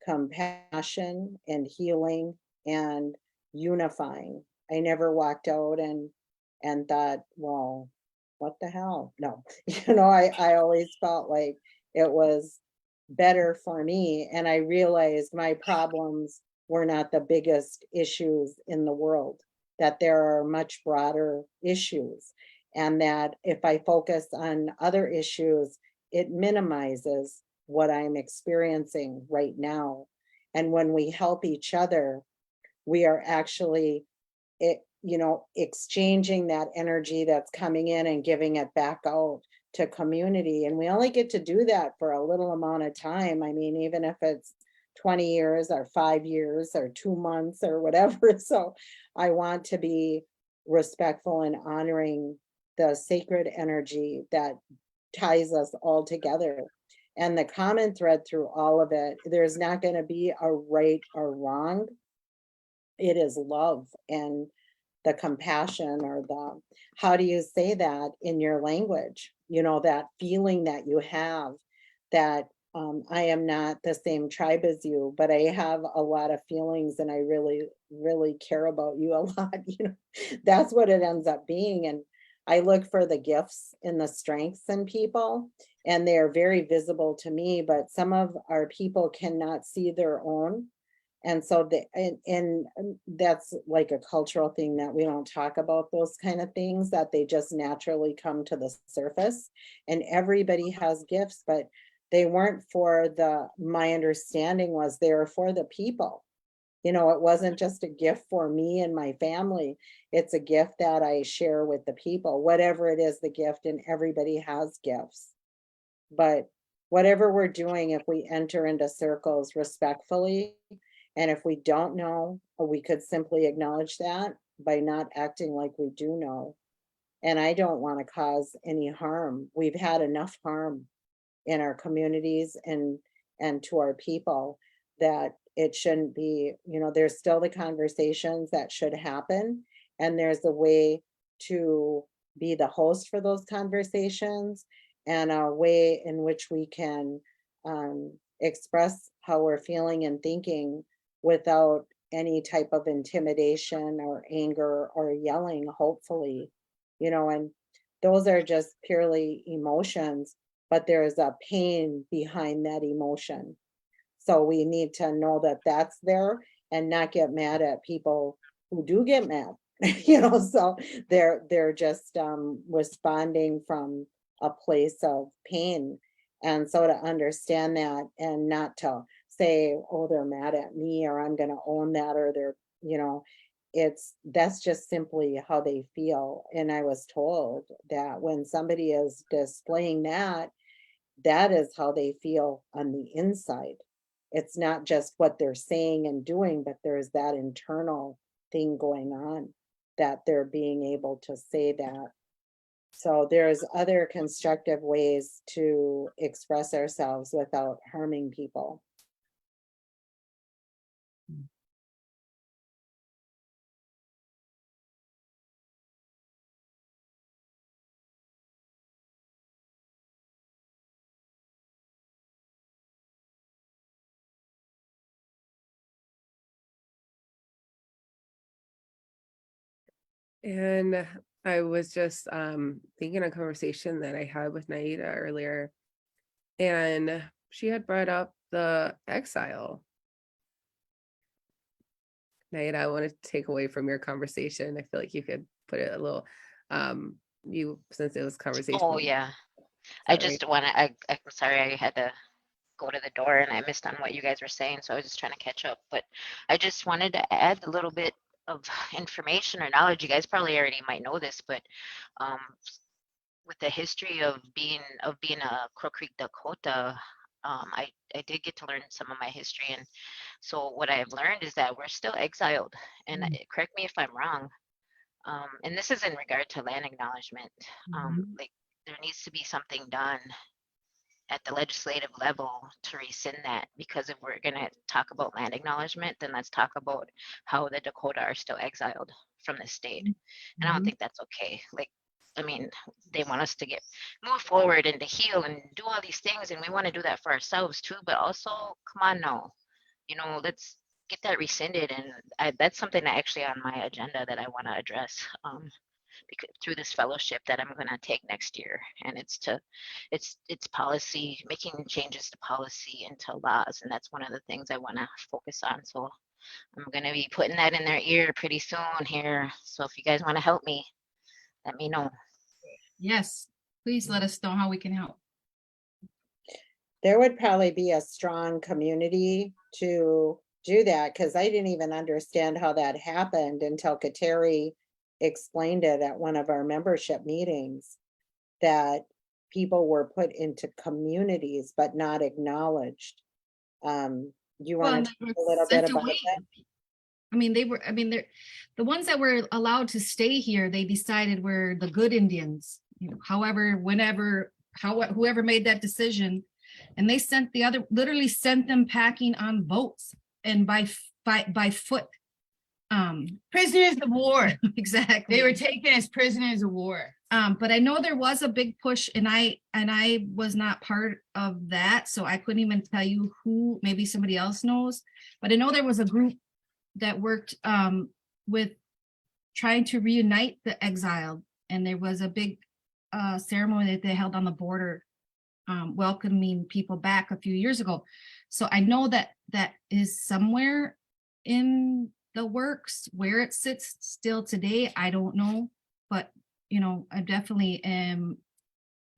compassion and healing and unifying. I never walked out and thought, well, what the hell? No, I always felt like it was better for me. And I realized my problems were not the biggest issues in the world, that there are much broader issues. And that if I focus on other issues, it minimizes what I'm experiencing right now. And when we help each other, we are actually, exchanging that energy that's coming in and giving it back out to community. And we only get to do that for a little amount of time. I mean, even if it's 20 years or 5 years or 2 months or whatever. So I want to be respectful and honoring the sacred energy that ties us all together. And the common thread through all of it, there's not going to be a right or wrong. It is love and the compassion, or the, how do you say that in your language? That feeling that you have, that I am not the same tribe as you, but I have a lot of feelings and I really, really care about you a lot. That's what it ends up being. And I look for the gifts and the strengths in people, and they're very visible to me, but some of our people cannot see their own. And so that's like a cultural thing that we don't talk about, those kind of things, that they just naturally come to the surface. And everybody has gifts, but they weren't for my understanding was they were for the people. You know, it wasn't just a gift for me and my family. It's a gift that I share with the people, whatever it is, the gift, and everybody has gifts. But whatever we're doing, if we enter into circles respectfully, and if we don't know, we could simply acknowledge that by not acting like we do know. And I don't want to cause any harm. We've had enough harm in our communities and to our people that it shouldn't be, you know, there's still the conversations that should happen. And there's a way to be the host for those conversations, and a way in which we can express how we're feeling and thinking without any type of intimidation or anger or yelling, hopefully, you know, and those are just purely emotions, but there's a pain behind that emotion. So we need to know that that's there and not get mad at people who do get mad, you know, so they're just responding from a place of pain. And so to understand that and not to say, oh, they're mad at me, or I'm going to own that, or they're, you know, that's just simply how they feel. And I was told that when somebody is displaying that, that is how they feel on the inside. It's not just what they're saying and doing, but there's that internal thing going on that they're being able to say that. So there's other constructive ways to express ourselves without harming people. And I was just thinking a conversation that I had with Naida earlier, and she had brought up the exile. Naida, I want to take away from your conversation. I feel like you could put it a little, you, since it was conversation. Oh yeah. I just want to, I'm sorry, I had to go to the door and I missed on what you guys were saying. So I was just trying to catch up, but I just wanted to add a little bit of information or knowledge. You guys probably already might know this, but um, with the history of being a Crow Creek Dakota, I did get to learn some of my history. And so what I've learned is that we're still exiled, and correct me if I'm wrong. And this is in regard to land acknowledgement. Like there needs to be something done at the legislative level to rescind that, because if we're going to talk about land acknowledgement, then let's talk about how the Dakota are still exiled from the state. And I don't think that's okay. Like, I mean, they want us to move forward and to heal and do all these things, and we want to do that for ourselves too, but also, come on now, you know, let's get that rescinded. And that's something that actually on my agenda that I want to address through this fellowship that I'm going to take next year. And it's policy, making changes to policy and to laws, and that's one of the things I want to focus on. So I'm going to be putting that in their ear pretty soon here. So if you guys want to help me, let me know. Yes, please let us know how we can help. There would probably be a strong community to do that, because I didn't even understand how that happened until Kateri explained it at one of our membership meetings, that people were put into communities but not acknowledged. You want to talk a little bit about that? I mean, they're the ones that were allowed to stay here. They decided were the good Indians, you know, however, whenever, whoever made that decision, and they literally sent them packing on boats and by foot. Prisoners of war. Exactly. They were taken as prisoners of war. But I know there was a big push, and I was not part of that, so I couldn't even tell you who. Maybe somebody else knows, but I know there was a group that worked with trying to reunite the exiled and there was a big ceremony that they held on the border, welcoming people back a few years ago. So I know that that is somewhere in the works. Where it sits still today, I don't know, but you know, I definitely am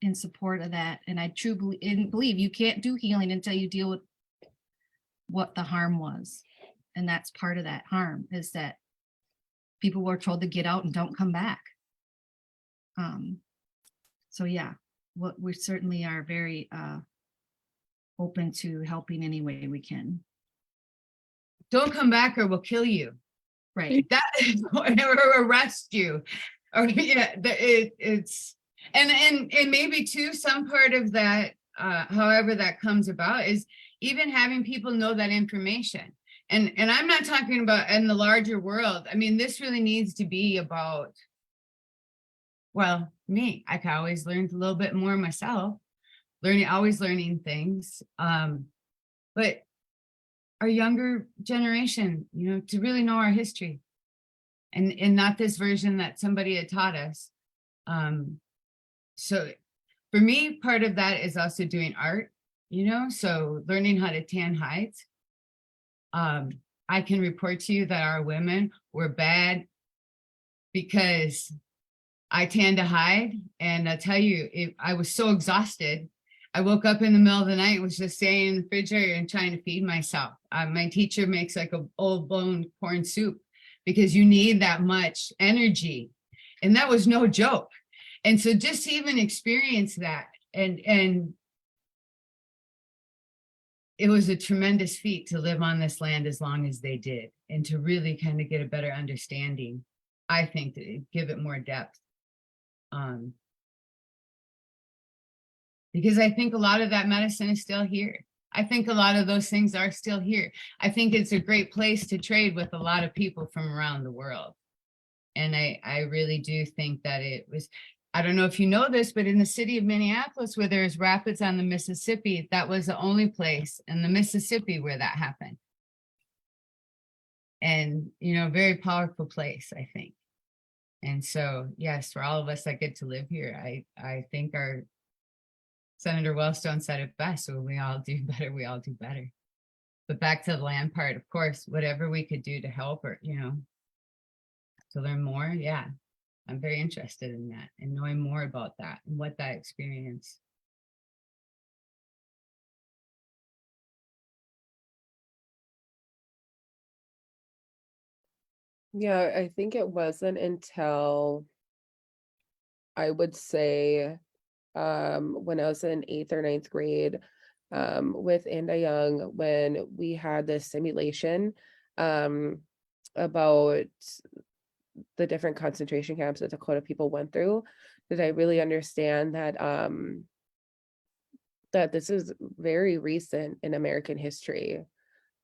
in support of that. And I truly believe you can't do healing until you deal with what the harm was. And that's part of that harm, is that people were told to get out and don't come back. So yeah, what we certainly are very open to helping any way we can. Don't come back or we'll kill you. Right. That is, or arrest you. Or yeah, it's and maybe too, some part of that, however that comes about, is even having people know that information. And I'm not talking about in the larger world. I mean, this really needs to be about, well, me. I can always learn a little bit more myself, always learning things. But our younger generation, you know, to really know our history, and not this version that somebody had taught us. So for me, part of that is also doing art, you know, so learning how to tan hides. I can report to you that our women were bad because I tanned a hide, and I tell you, I was so exhausted. I woke up in the middle of the night, was just staying in the refrigerator and trying to feed myself. My teacher makes like a old bone corn soup because you need that much energy. And that was no joke. And so just to even experience that, and it was a tremendous feat to live on this land as long as they did, and to really kind of get a better understanding, I think, to give it more depth. Because I think a lot of that medicine is still here. I think a lot of those things are still here. I think it's a great place to trade with a lot of people from around the world. And I really do think that it was, I don't know if you know this, but in the city of Minneapolis, where there's rapids on the Mississippi, that was the only place in the Mississippi where that happened. And, you know, very powerful place, I think. And so, yes, for all of us that get to live here, I think our Senator Wellstone said it best: when we all do better, we all do better. But back to the land part, of course, whatever we could do to help, or, you know, to learn more. Yeah, I'm very interested in that and knowing more about that and what that experience. Yeah, I think it wasn't until, I would say, when I was in 8th or 9th grade, with Anda Young, when we had this simulation about the different concentration camps that Dakota people went through, did I really understand that that this is very recent in American history,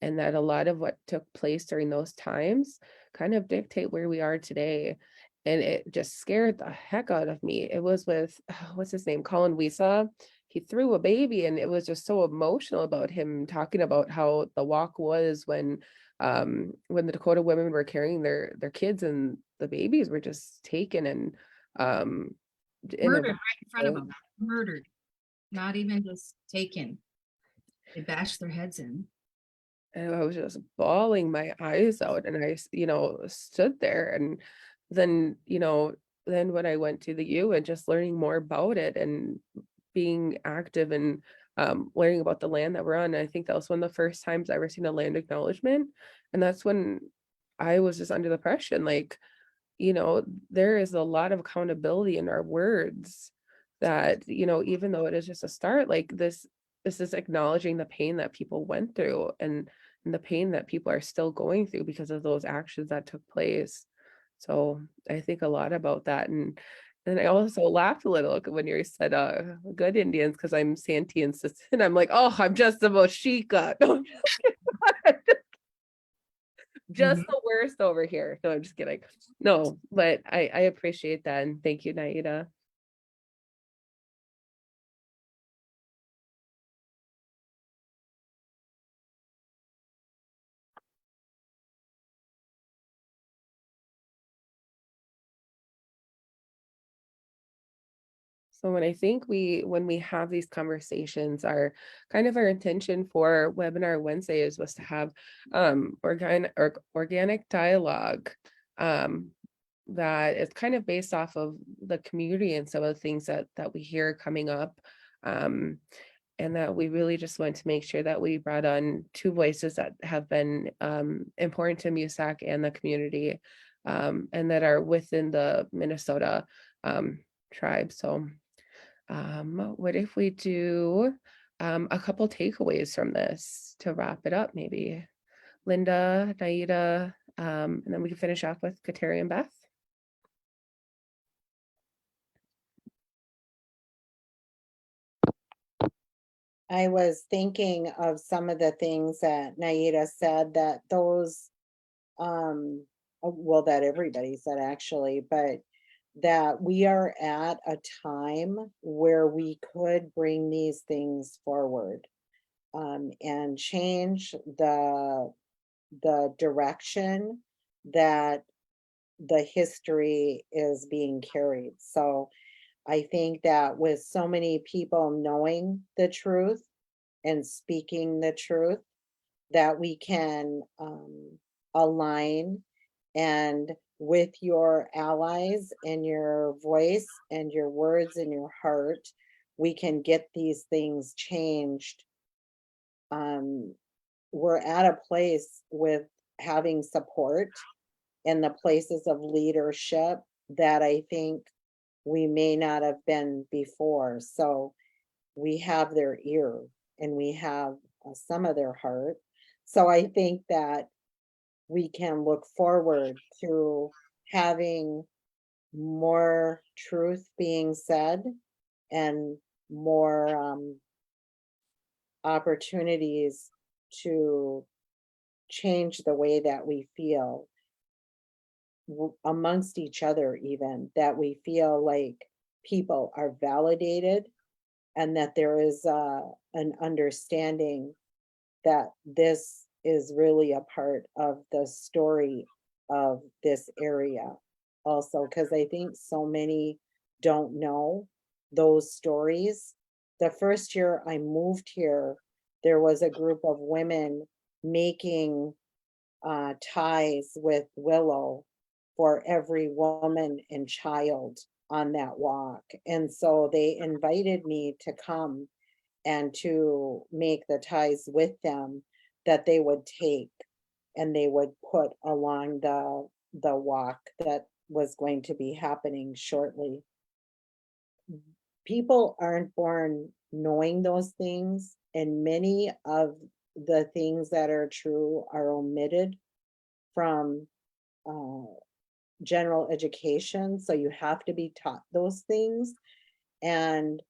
and that a lot of what took place during those times kind of dictate where we are today. And it just scared the heck out of me. It was with, what's his name, Colin Wisa. He threw a baby, and it was just so emotional about him talking about how the walk was when the Dakota women were carrying their kids, and the babies were just taken and Murdered right in front of them. Murdered. Not even just taken. They bashed their heads in. And I was just bawling my eyes out, and I, you know, stood there. And then, you know, then when I went to the U and just learning more about it and being active and learning about the land that we're on, I think that was one of the first times I ever seen a land acknowledgement. And that's when I was just under the impression, like, you know, there is a lot of accountability in our words, that, you know, even though it is just a start, like this is acknowledging the pain that people went through, and the pain that people are still going through because of those actions that took place. So I think a lot about that. And I also laughed a little when you said good Indians, because I'm Santee and Sis, and I'm like, oh, I'm just a Moshika. No, just the worst over here. No, I'm just kidding. No, but I appreciate that, and thank you, Naida. So when we have these conversations, our intention for Webinar Wednesdays was to have organic dialogue that is kind of based off of the community and some of the things that we hear coming up. And that we really just want to make sure that we brought on two voices that have been important to MUSAC and the community, and that are within the Minnesota tribe. So what if we do a couple takeaways from this to wrap it up, maybe? Linda, Naida, and then we can finish off with Kateri and Beth. I was thinking of some of the things that Naida said, that those, well, that everybody said actually, but that we are at a time where we could bring these things forward, and change the direction that the history is being carried. So I think that with so many people knowing the truth and speaking the truth, that we can align, and with your allies and your voice and your words and your heart, we can get these things changed. We're at a place with having support in the places of leadership that I think we may not have been before. So we have their ear and we have some of their heart. So I think that we can look forward to having more truth being said and more opportunities to change the way that we feel amongst each other, even that we feel like people are validated, and that there is an understanding that this is really a part of the story of this area also, because I think so many don't know those stories. The first year I moved here, there was a group of women making ties with willow for every woman and child on that walk. And so they invited me to come and to make the ties with them that they would take and they would put along the walk that was going to be happening shortly. People aren't born knowing those things, and many of the things that are true are omitted from general education. So you have to be taught those things, and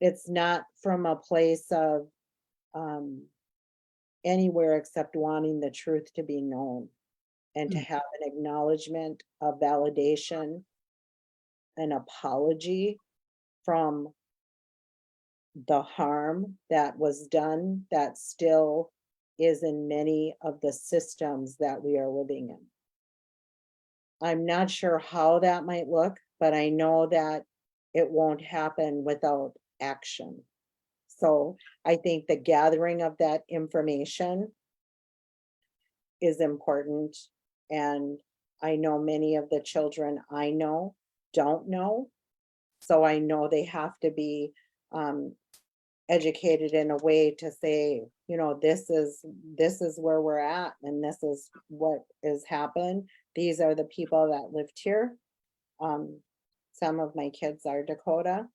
it's not from a place of anywhere except wanting the truth to be known and to have an acknowledgement, a validation, an apology from the harm that was done, that still is in many of the systems that we are living in. I'm not sure how that might look, but I know that it won't happen without action. So I think the gathering of that information is important. And I know many of the children I know don't know. So I know they have to be educated in a way to say, you know, this is where we're at, and this is what has happened. These are the people that lived here. Some of my kids are Dakota.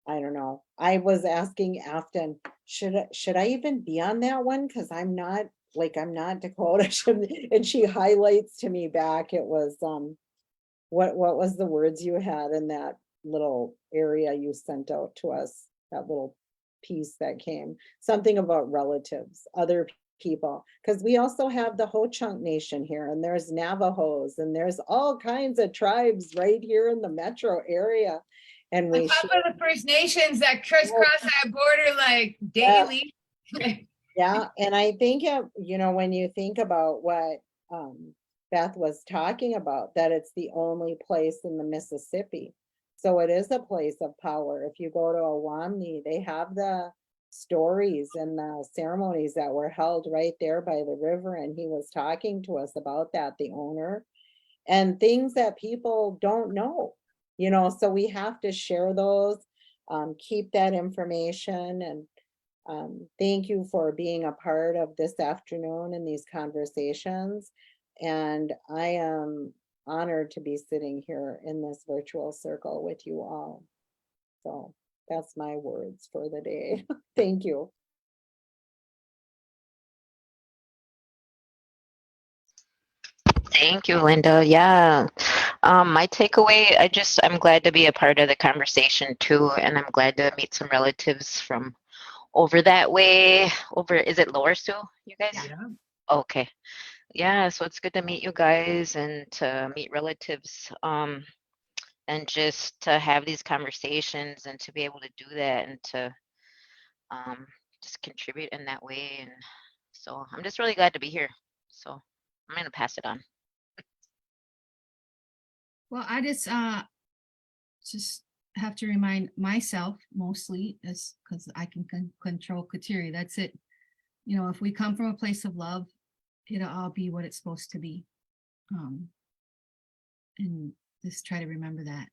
I don't know. I was asking Afton, should I even be on that one? Because I'm not Dakota. And she highlights to me back. It was what was the words you had in that little area you sent out to us, that little piece that came, something about relatives, other people, because we also have the Ho-Chunk Nation here, and there's Navajos, and there's all kinds of tribes right here in the metro area. And we On top of the First Nations that crisscross that border like daily. Yeah, and I think, you know, when you think about what Beth was talking about, that it's the only place in the Mississippi. So it is a place of power. If you go to Awamni, they have the stories and the ceremonies that were held right there by the river. And he was talking to us about that, the owner, and things that people don't know, so we have to share those, keep that information. And thank you for being a part of this afternoon and these conversations. And I am honored to be sitting here in this virtual circle with you all. So that's my words for the day. Thank you. Thank you, Linda. Yeah. My takeaway, I'm glad to be a part of the conversation too, and I'm glad to meet some relatives from over that way. Is it Lower Sioux, you guys? Yeah. Okay. Yeah, so it's good to meet you guys and to meet relatives, and just to have these conversations and to be able to do that and to just contribute in that way. And so I'm just really glad to be here. So I'm going to pass it on. Well, I just have to remind myself mostly, is because I can control Kateri. That's it. If we come from a place of love, it'll all be what it's supposed to be. And just try to remember that.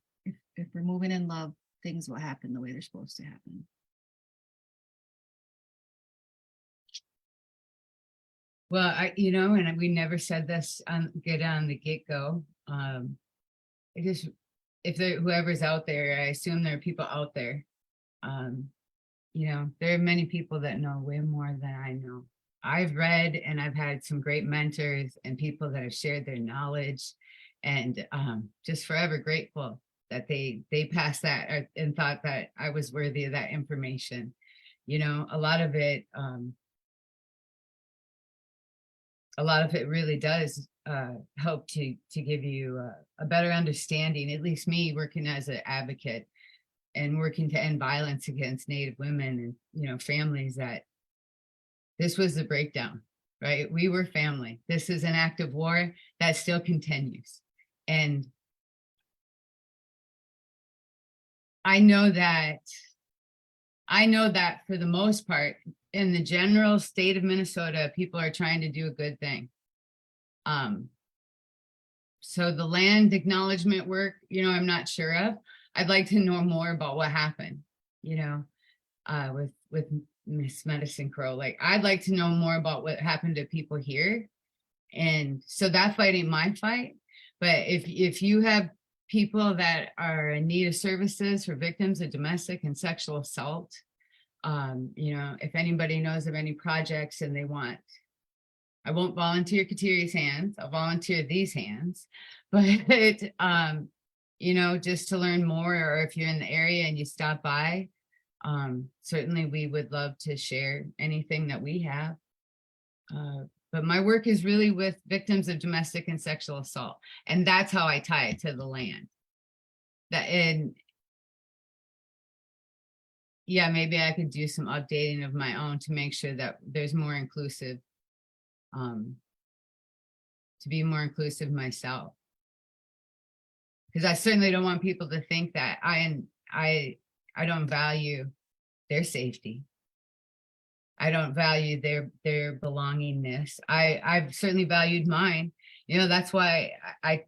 If we're moving in love, things will happen the way they're supposed to happen. Well, and we never said this on the get-go. Whoever's out there, I assume there are people out there. There are many people that know way more than I know. I've read and I've had some great mentors and people that have shared their knowledge, and just forever grateful that they passed that and thought that I was worthy of that information. A lot of it really does help to give you a better understanding, at least me working as an advocate and working to end violence against Native women and, families, that this was the breakdown, right? We were family. This is an act of war that still continues. And I know that for the most part, in the general state of Minnesota, people are trying to do a good thing. So the land acknowledgement work, I'm not sure of. I'd like to know more about what happened, with Miss Medicine Crow. Like, I'd like to know more about what happened to people here. And so that fight ain't my fight. But if you have people that are in need of services for victims of domestic and sexual assault, if anybody knows of any projects and I won't volunteer Kateri's hands, I'll volunteer these hands, but just to learn more, or if you're in the area and you stop by, certainly we would love to share anything that we have. But my work is really with victims of domestic and sexual assault, and that's how I tie it to the land. Yeah, maybe I could do some updating of my own to make sure that there's more inclusive, to be more inclusive myself. Because I certainly don't want people to think that I don't value their safety. I don't value their belongingness. I've certainly valued mine. That's why I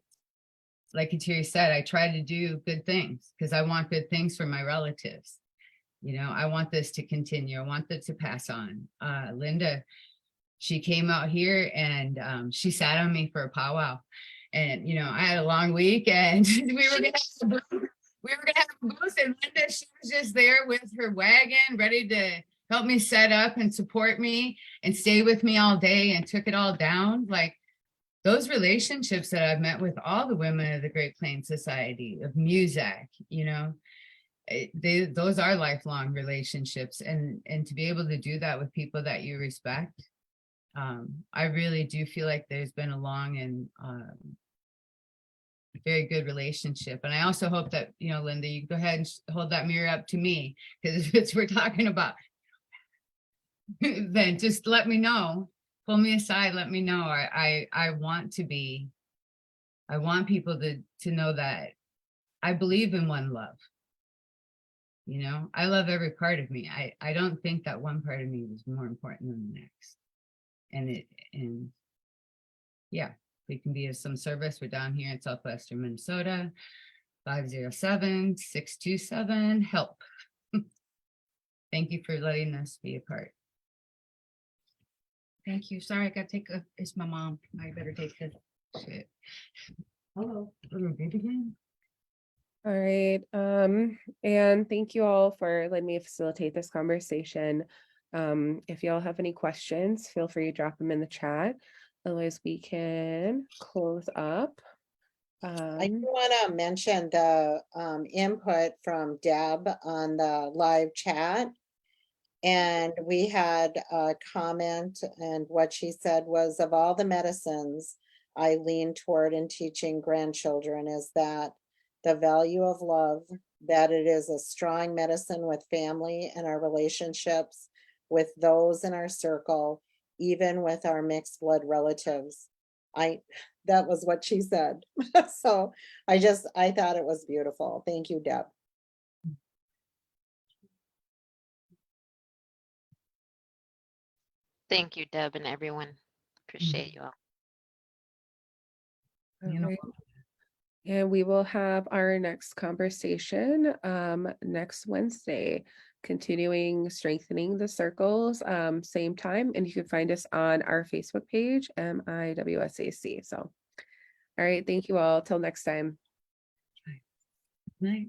like Kateri said, I try to do good things because I want good things for my relatives. I want this to continue. I want it to pass on. Linda, she came out here and she sat on me for a powwow. And, I had a long week and we were going to have a booth, and Linda, she was just there with her wagon ready to help me set up and support me and stay with me all day and took it all down. Like, those relationships that I've met with all the women of the Great Plains Society, of Muzak, those are lifelong relationships, and to be able to do that with people that you respect, I really do feel like there's been a long and very good relationship. And I also hope that, Linda, you go ahead and hold that mirror up to me, because if it's we're talking about, then just let me know, pull me aside, let me know. I want to be I want people to know that I believe in one love. You know, I love every part of me. I don't think that one part of me is more important than the next. And yeah, we can be of some service. We're down here in Southwestern Minnesota, 507-627-HELP. Thank you for letting us be a part. Thank you. Sorry, I gotta take it's my mom. I better take this. Shit. Hello, baby again. All right, and thank you all for letting me facilitate this conversation. If y'all have any questions, feel free to drop them in the chat. Otherwise, we can close up. I do want to mention the input from Deb on the live chat. And we had a comment, and what she said was, of all the medicines I lean toward in teaching grandchildren is that the value of love, that it is a strong medicine with family and our relationships with those in our circle, even with our mixed blood relatives. That was what she said. So I thought it was beautiful. Thank you, Deb. Thank you, Deb, and everyone. Appreciate you all. You know, Alright. And we will have our next conversation next Wednesday, continuing strengthening the circles, same time. And you can find us on our Facebook page, MIWSAC. So, all right, thank you all. Till next time. night.